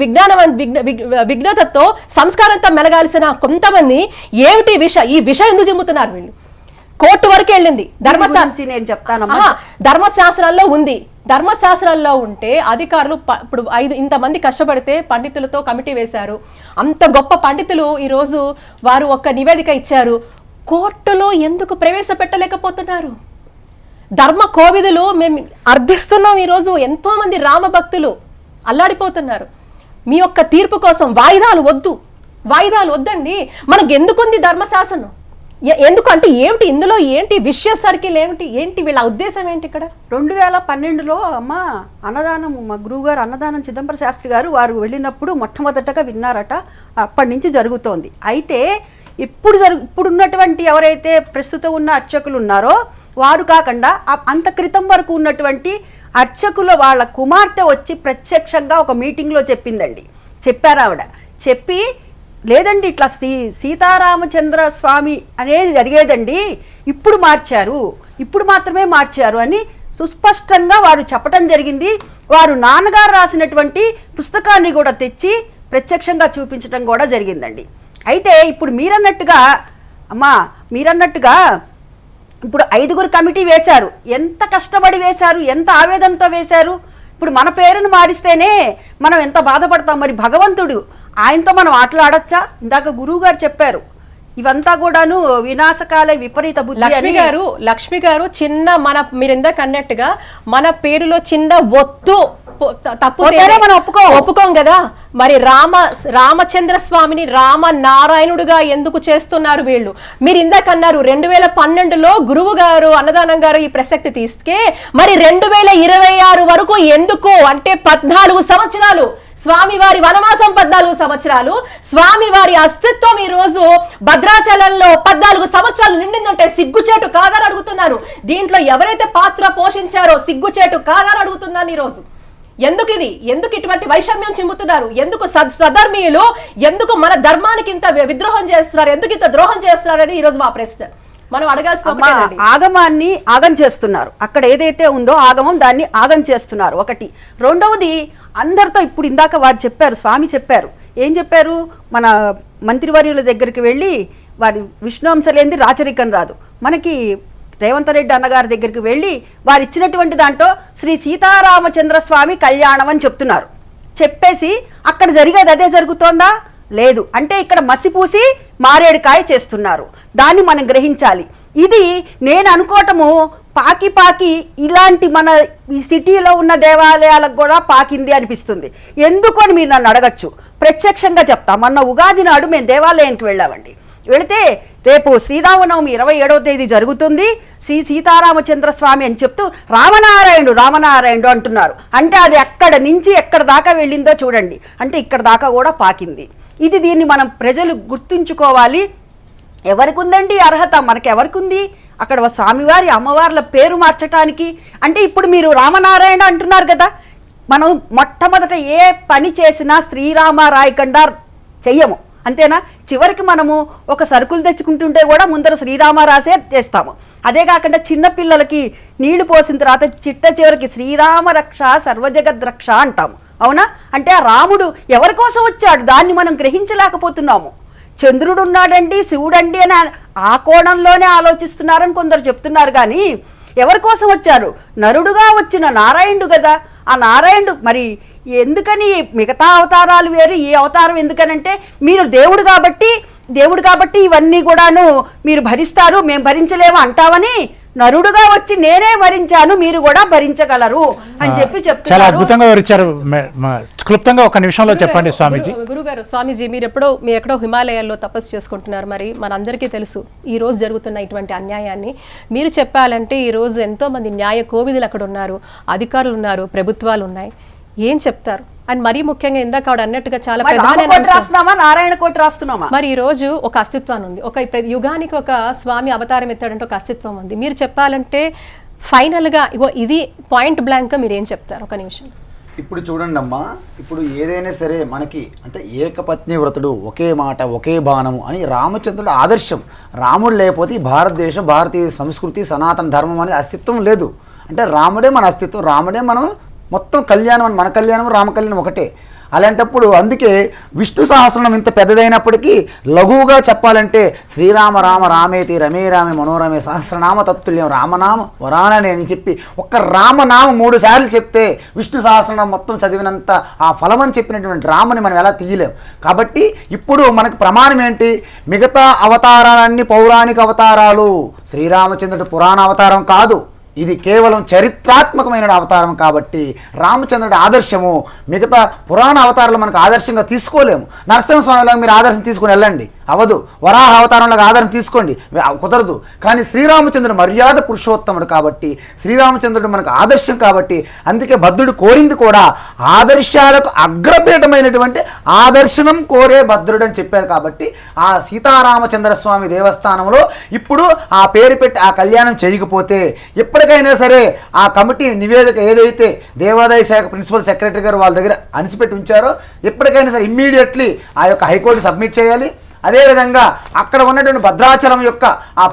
విజ్ఞతతో సంస్కారంతో మెలగాల్సిన కొంతమంది ఏమిటి ఈ విషయం ఎందుకు చెబుతున్నారు? వీళ్ళు కోర్టు వరకు వెళ్ళింది. ధర్మశాస్త్రాల్లో ఉంది. ధర్మశాస్త్రాల్లో ఉంటే అధికారులు ఇప్పుడు 5 ఇంతమంది కష్టపడితే పండితులతో కమిటీ వేశారు. అంత గొప్ప పండితులు ఈరోజు వారు ఒక నివేదిక ఇచ్చారు. కోర్టులో ఎందుకు ప్రవేశపెట్టలేకపోతున్నారు? ధర్మ కోవిదులు మేము అర్థిస్తున్నాం. ఈరోజు ఎంతో మంది రామ భక్తులు అల్లాడిపోతున్నారు. మీ యొక్క తీర్పు కోసం వాయిదాలు వద్దండి. మనకు ఎందుకుంది ధర్మశాసనం? ఎందుకంటే ఏమిటి ఇందులో? ఏంటి విషయ సర్కిల్? ఏంటి వీళ్ళ ఉద్దేశం ఏంటి? ఇక్కడ 2012లో అమ్మ అన్నదానం, మా గురువు గారు అన్నదానం చిదంబర శాస్త్రి గారు వారు వెళ్ళినప్పుడు మొట్టమొదటగా విన్నారట. అప్పటి నుంచి జరుగుతోంది. అయితే ఇప్పుడున్నటువంటి ఎవరైతే ప్రస్తుతం ఉన్న అర్చకులు ఉన్నారో వారు కాకుండా అంత క్రితం వరకు ఉన్నటువంటి అర్చకుల వాళ్ళ కుమార్తె వచ్చి ప్రత్యక్షంగా ఒక మీటింగ్లో చెప్పిందండి. చెప్పారు ఆవిడ. చెప్పి లేదండి ఇట్లా సీతారామచంద్ర స్వామి అనేది జరిగేదండి, ఇప్పుడు మాత్రమే మార్చారు అని సుస్పష్టంగా వారు చెప్పడం జరిగింది. వారు నాన్నగారు రాసినటువంటి పుస్తకాన్ని కూడా తెచ్చి ప్రత్యక్షంగా చూపించడం కూడా జరిగిందండి. అయితే ఇప్పుడు మీరన్నట్టుగా ఇప్పుడు 5గురు కమిటీ వేశారు. ఎంత కష్టపడి వేశారు, ఎంత ఆవేదనతో వేశారు. ఇప్పుడు మన పేరును మారిస్తేనే మనం ఎంత బాధపడతాం. మరి భగవంతుడు ఆయనతో మనం ఆటలాడొచ్చా? ఇందాక గురువు గారు చెప్పారు ఇవంతా కూడాను వినాశకాలే విపరీత బుద్ధి. లక్ష్మి గారు చిన్న మీరు ఇందాక అన్నట్టుగా మన పేరులో చిన్న ఒత్తు తప్పు మనం ఒప్పుకోం కదా. మరి రామచంద్ర స్వామిని రామనారాయణుడుగా ఎందుకు చేస్తున్నారు వీళ్ళు? మీరు ఇందాక అన్నారు 2012లో గురువు గారు అన్నదానం గారు ఈ ప్రసక్తి తీసుకే మరి 2026 వరకు ఎందుకు అంటే 14 సంవత్సరాలు స్వామివారి వనవాసం, 14 సంవత్సరాలు స్వామివారి అస్తిత్వం ఈ రోజు భద్రాచలంలో 14 సంవత్సరాలు నిండిందంటే సిగ్గుచేటు కాదని అడుగుతున్నాను. దీంట్లో ఎవరైతే పాత్ర పోషించారో సిగ్గుచేటు కాదని అడుగుతున్నాను. ఈరోజు ఎందుకు ఇటువంటి వైషమ్యం చిమ్ముతున్నారు? ఎందుకు సధర్మీయులు ఎందుకు మన ధర్మానికి ఇంత విద్రోహం చేస్తున్నారు? ఎందుకు ఇంత ద్రోహం చేస్తున్నారని ఈ రోజు మా ప్రశ్న. మనం అడగాల్సిన ఆగమాన్ని ఆగం చేస్తున్నారు. అక్కడ ఏదైతే ఉందో ఆగమం దాన్ని ఆగం చేస్తున్నారు ఒకటి. రెండవది అందరితో ఇప్పుడు ఇందాక వారు చెప్పారు, స్వామి చెప్పారు, ఏం చెప్పారు, మన మంత్రివర్యుల దగ్గరికి వెళ్ళి వారి విష్ణువంశ లేనిది రాచరికం రాదు, మనకి రేవంత్ రెడ్డి అన్నగారి దగ్గరికి వెళ్ళి వారు ఇచ్చినటువంటి దాంట్లో శ్రీ సీతారామచంద్ర స్వామి కళ్యాణం అని చెప్తున్నారు. చెప్పేసి అక్కడ జరిగేది అదే జరుగుతోందా? లేదు. అంటే ఇక్కడ మసిపూసి మారేడుకాయ చేస్తున్నారు. దాన్ని మనం గ్రహించాలి. ఇది నేను అనుకోవటము పాకి ఇలాంటి మన ఈ సిటీలో ఉన్న దేవాలయాలకు కూడా పాకింది అనిపిస్తుంది. ఎందుకు అని మీరు నన్ను అడగచ్చు. ప్రత్యక్షంగా చెప్తా. మొన్న ఉగాది నాడు మేము దేవాలయానికి వెళ్ళామండి. వెళితే రేపు శ్రీరామనవమి 27వ తేదీ జరుగుతుంది, శ్రీ సీతారామచంద్ర స్వామి అని చెప్తూ రామనారాయణుడు అంటున్నారు. అంటే అది ఎక్కడ నుంచి ఎక్కడ దాకా వెళ్ళిందో చూడండి. అంటే ఇక్కడ దాకా కూడా పాకింది. దీన్ని మనం ప్రజలు గుర్తుంచుకోవాలి. ఎవరికి ఉందండి అర్హత? మనకి ఎవరికి ఉంది? అక్కడ స్వామివారి అమ్మవార్ల పేరు మార్చడానికి. అంటే ఇప్పుడు మీరు రామనారాయణ అంటున్నారు కదా, మనం మొట్టమొదట ఏ పని చేసినా శ్రీరామరాయకుండా చెయ్యము, అంతేనా? చివరికి మనము ఒక సరుకులు తెచ్చుకుంటుంటే కూడా ముందర శ్రీరామ రాసే చేస్తాము. అదే కాకుండా చిన్నపిల్లలకి నీళ్లు పోసిన తర్వాత చివరికి శ్రీరామ రక్ష సర్వజగద్రక్ష అంటాము, అవునా? అంటే ఆ రాముడు ఎవరి కోసం వచ్చాడు దాన్ని మనం గ్రహించలేకపోతున్నాము. చంద్రుడు ఉన్నాడండి, శివుడండి అని ఆ కోణంలోనే ఆలోచిస్తున్నారని కొందరు చెప్తున్నారు. కానీ ఎవరి కోసం వచ్చారు? నరుడుగా వచ్చిన నారాయణుడు కదా. ఆ నారాయణుడు మరి ఎందుకని మిగతా అవతారాలు వేరు, ఈ అవతారం ఎందుకనంటే మీరు దేవుడు కాబట్టి ఇవన్నీ కూడాను మీరు భరిస్తారు, మేము భరించలేము అంటావని నరుడుగా వచ్చి నేనే భరించాను, మీరు కూడా భరించగలరు అని చెప్తున్నారు. చాలా అద్భుతంగా వివరించారు. క్లుప్తంగా ఒక నిమిషంలో చెప్పండి స్వామీజీ. గురుగారు, స్వామీజీ మీరు ఎక్కడో హిమాలయాల్లో తపస్సు చేసుకుంటున్నారు. మరి మనందరికీ తెలుసు ఈ రోజు జరుగుతున్న ఇటువంటి అన్యాయాన్ని. మీరు చెప్పాలంటే ఈ రోజు ఎంతో మంది న్యాయ కోవిదులు అక్కడ ఉన్నారు, అధికారులు ఉన్నారు, ప్రభుత్వాలు ఉన్నాయి. ఏం చెప్తారు? అండ్ మరీ ముఖ్యంగా ఇందాక ఆవిడ అన్నట్టుగా చాలా నారాయణ కోటి రాస్తున్నామా? మరి ఈ రోజు ఒక అస్తిత్వాన్ని ఉంది, ఒక యుగానికి ఒక స్వామి అవతారం ఎత్తాడంటే ఒక అస్తిత్వం ఉంది. మీరు చెప్పాలంటే ఫైనల్ గా ఇది పాయింట్ బ్లాంక్ గా మీరు ఏం చెప్తారు? ఒక నిమిషం. ఇప్పుడు చూడండి అమ్మా, ఇప్పుడు ఏదైనా సరే మనకి అంటే ఏకపత్ని వ్రతుడు, ఒకే మాట ఒకే బాణము అని రామచంద్రుడు ఆదర్శం. రాముడు లేకపోతే ఈ భారతదేశం, భారతీయ సంస్కృతి, సనాతన ధర్మం అనే అస్తిత్వం లేదు. అంటే రాముడే మన అస్తిత్వం, రాముడే మనం మొత్తం కళ్యాణం, మన కళ్యాణం రామ కళ్యాణం ఒకటే. అలాంటప్పుడు అందుకే విష్ణు సహస్రనామం ఇంత పెద్దదైనప్పటికీ లఘువుగా చెప్పాలంటే శ్రీరామ రామ రామేతి రమే రామే మనోరమే సహస్రనామ తత్తుల్యం రామనామ వరానని అని చెప్పి ఒక్క రామనామం 3 సార్లు చెప్తే విష్ణు సహస్రనామం మొత్తం చదివినంత ఆ ఫలం అని చెప్పినటువంటి రాముని మనం ఎలా తీయలేం. కాబట్టి ఇప్పుడు మనకు ప్రమాణం ఏంటి? మిగతా అవతారాలన్నీ పౌరాణిక అవతారాలు, శ్రీరామచంద్రుడు పురాణ అవతారం కాదు, ఇది కేవలం చరిత్రాత్మకమైన అవతారం. కాబట్టి రామచంద్రుడి ఆదర్శము మిగతా పురాణ అవతారాలు మనకు ఆదర్శంగా తీసుకోలేము. నరసింహస్వామిలాగా మీరు ఆదర్శం తీసుకుని వెళ్ళండి, అవదు. వరాహ అవతారంలాగా ఆదర్శం తీసుకోండి, కుదరదు. కానీ శ్రీరామచంద్రుడు మర్యాద పురుషోత్తముడు కాబట్టి, శ్రీరామచంద్రుడు మనకు ఆదర్శం కాబట్టి, అందుకే భద్రుడు కోరింది కూడా ఆదర్శాలకు అగ్రపీఠమైనటువంటి ఆదర్శనం కోరే భద్రుడు అని చెప్పారు. కాబట్టి ఆ సీతారామచంద్ర స్వామి దేవస్థానంలో ఇప్పుడు ఆ పేరు పెట్టి ఆ కళ్యాణం చేయకపోతే ఎప్పటికైనా సరే ఆ కమిటీ నివేదిక ఏదైతే దేవాదాయ శాఖ ప్రిన్సిపల్ సెక్రటరీ గారు వాళ్ళ దగ్గర అణిచిపెట్టి ఉంచారో ఎప్పటికైనా సరే ఇమ్మీడియట్లీ ఆ యొక్క హైకోర్టు సబ్మిట్ చేయాలి. అదేవిధంగా అక్కడ ఉన్నటువంటి భద్రాచలం యొక్క ఆ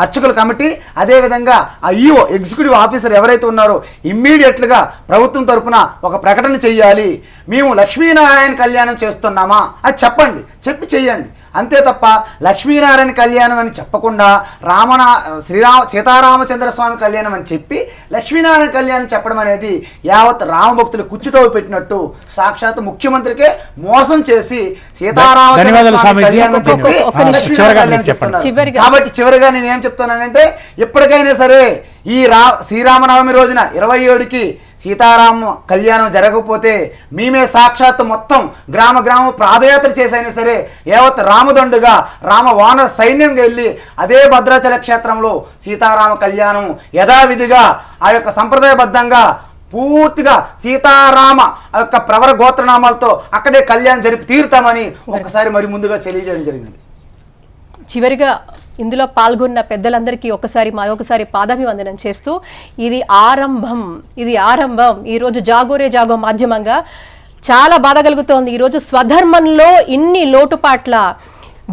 అర్చకుల కమిటీ, అదేవిధంగా ఆ ఈఓ ఎగ్జిక్యూటివ్ ఆఫీసర్ ఎవరైతే ఉన్నారో ఇమ్మీడియట్లుగా ప్రభుత్వం తరఫున ఒక ప్రకటన చెయ్యాలి. మేము లక్ష్మీనారాయణ కళ్యాణం చేస్తున్నామా అది చెప్పండి, చెప్పి చెయ్యండి. అంతే తప్ప లక్ష్మీనారాయణ కళ్యాణం అని చెప్పకుండా సీతారామచంద్ర స్వామి కళ్యాణం అని చెప్పి లక్ష్మీనారాయణ కళ్యాణం చెప్పడం అనేది యావత్ రామభక్తులు కుచ్చుటోవి పెట్టినట్టు, సాక్షాత్ ముఖ్యమంత్రికే మోసం చేసి సీతారామచంద్ర స్వామి కళ్యాణం చెప్పి కాబట్టి చివరిగా నేను ఏం చెప్తున్నానంటే ఎప్పటికైనా సరే ఈ శ్రీరామనవమి రోజున 27కి సీతారామ కళ్యాణం జరగకపోతే మేమే సాక్షాత్తు మొత్తం గ్రామ పాదయాత్ర చేసైనా సరే యావత్ రామదండుగా రామ వానర సైన్యంగా వెళ్ళి అదే భద్రాచల క్షేత్రంలో సీతారామ కళ్యాణం యథావిధిగా ఆ యొక్క సంప్రదాయబద్ధంగా పూర్తిగా సీతారామ ఆ యొక్క ప్రవర గోత్రనామాలతో అక్కడే కళ్యాణం జరిపి తీరుతామని ఒకసారి మరి ముందుగా తెలియజేయడం జరిగింది. చివరిగా ఇందులో పాల్గొన్న పెద్దలందరికీ మరొకసారి పాదాభివందనం చేస్తూ ఇది ఆరంభం. ఈరోజు జాగోరే జాగో మాధ్యమంగా చాలా బాధ కలుగుతోంది. ఈరోజు స్వధర్మంలో ఇన్ని లోటుపాట్ల,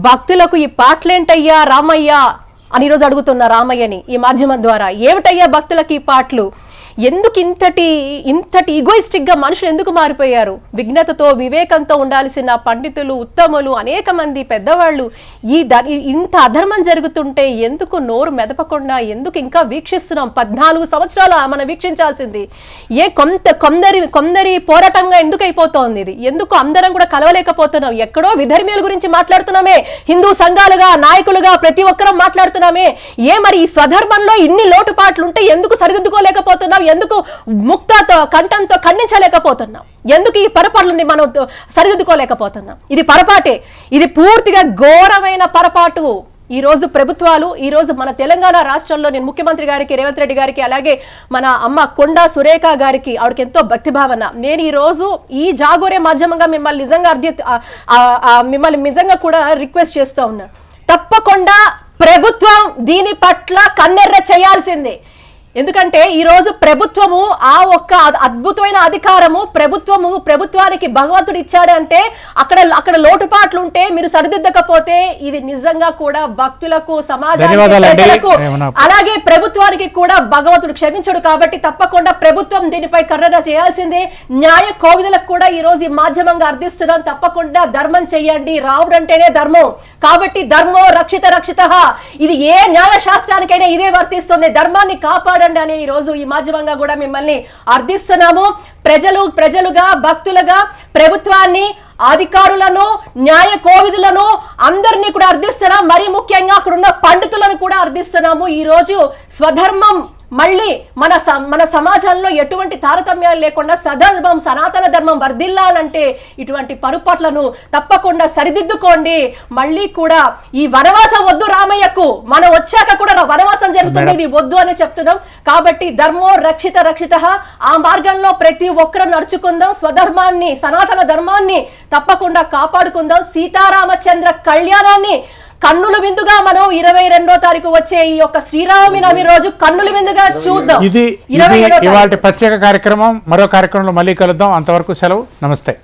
భక్తులకు ఈ పాటలేంటయ్యా రామయ్య అని ఈరోజు అడుగుతున్న రామయ్యని ఈ మాధ్యమం ద్వారా, ఏమిటయ్యా భక్తులకి ఈ పాటలు, ఎందుకు ఇంతటి ఈగోయిస్టిక్గా మనుషులు ఎందుకు మారిపోయారు? విఘ్నతతో వివేకంతో ఉండాల్సిన పండితులు, ఉత్తములు, అనేక మంది పెద్దవాళ్ళు ఇంత అధర్మం జరుగుతుంటే ఎందుకు నోరు మెదపకుండా ఎందుకు ఇంకా వీక్షిస్తున్నాం? 14 సంవత్సరాలు మనం వీక్షించాల్సింది కొందరి పోరాటంగా ఎందుకు అయిపోతోంది ఇది? ఎందుకు అందరం కూడా కలవలేకపోతున్నాం? ఎక్కడో విధర్మీయుల గురించి మాట్లాడుతున్నామే, హిందూ సంఘాలుగా, నాయకులుగా ప్రతి ఒక్కరం మాట్లాడుతున్నామే. మరి ఈ స్వధర్మంలో ఇన్ని లోటుపాట్లు ఉంటే ఎందుకు సరిదిద్దుకోలేకపోతున్నాం? ఎందుకు ముక్తతో కంఠంతో ఖండించలేకపోతున్నాం? ఎందుకు ఈ పొరపాట్లని మనం సరిదిద్దుకోలేకపోతున్నాం? ఇది పొరపాటే, ఇది పూర్తిగా ఘోరమైన పొరపాటు. ఈ రోజు మన తెలంగాణ రాష్ట్రంలో నేను ముఖ్యమంత్రి గారికి, రేవంత్ రెడ్డి గారికి, అలాగే మన అమ్మ కొండా సురేఖ గారికి, ఆవిడకి ఎంతో భక్తి భావన. నేను ఈ రోజు ఈ జాగోరే మాధ్యమంగా మిమ్మల్ని నిజంగా కూడా రిక్వెస్ట్ చేస్తూ ఉన్నా, తప్పకుండా ప్రభుత్వం దీని పట్ల కన్నెర్ర చేయాల్సిందే. ఎందుకంటే ఈ రోజు ప్రభుత్వము ఆ ఒక్క అద్భుతమైన అధికారము ప్రభుత్వానికి భగవంతుడు ఇచ్చాడంటే అక్కడ లోటుపాట్లు ఉంటే మీరు సరిదిద్దకపోతే ఇది నిజంగా కూడా భక్తులకు, సమాజానికి, అలాగే ప్రభుత్వానికి కూడా భగవంతుడు క్షమించడు. కాబట్టి తప్పకుండా ప్రభుత్వం దీనిపై కర్రన చేయాల్సిందే. న్యాయ కోవిదులకు కూడా ఈ రోజు ఈ మాధ్యమంగా అర్థిస్తున్నాం, తప్పకుండా ధర్మం చెయ్యండి. రాముడు అంటేనే ధర్మం, కాబట్టి ధర్మో రక్షిత. ఇది ఏ న్యాయ శాస్త్రానికైనా ఇదే వర్తిస్తుంది. ధర్మాన్ని కాపాడండి అని ఈ రోజు ఈ మాధ్యమంగా కూడా మిమ్మల్ని అర్థిస్తున్నాము. ప్రజలుగా, భక్తులుగా ప్రభుత్వాన్ని, అధికారులను, న్యాయ కోవిదులను అందరినీ కూడా అర్థిస్తున్నాం. మరీ ముఖ్యంగా అక్కడున్న పండితులను కూడా అర్థిస్తున్నాము. ఈ రోజు స్వధర్మం మళ్ళీ మన సమాజంలో ఎటువంటి తారతమ్యాలు లేకుండా సధర్మం, సనాతన ధర్మం వర్ధిల్లాలంటే ఇటువంటి పొరపాట్లను తప్పకుండా సరిదిద్దుకోండి. మళ్ళీ కూడా ఈ వనవాసం వద్దు రామయ్యకు, మనం వచ్చాక కూడా వనవాసం జరుగుతుంది, ఇది వద్దు అని చెప్తున్నాం. కాబట్టి ధర్మో రక్షిత. ఆ మార్గంలో ప్రతి ఒక్కరు నడుచుకుందాం. స్వధర్మాన్ని, సనాతన ధర్మాన్ని తప్పకుండా కాపాడుకుందాం. సీతారామచంద్ర కళ్యాణాన్ని కన్నుల విందుగా మనం 22వ తారీఖు వచ్చే ఈ యొక్క శ్రీరామనవమి రోజు కన్నుల విందుగా చూద్దాం. ఇది ఇవాళ ప్రత్యేక కార్యక్రమం. మరో కార్యక్రమంలో మళ్ళీ కలుద్దాం. అంతవరకు సెలవు. నమస్తే.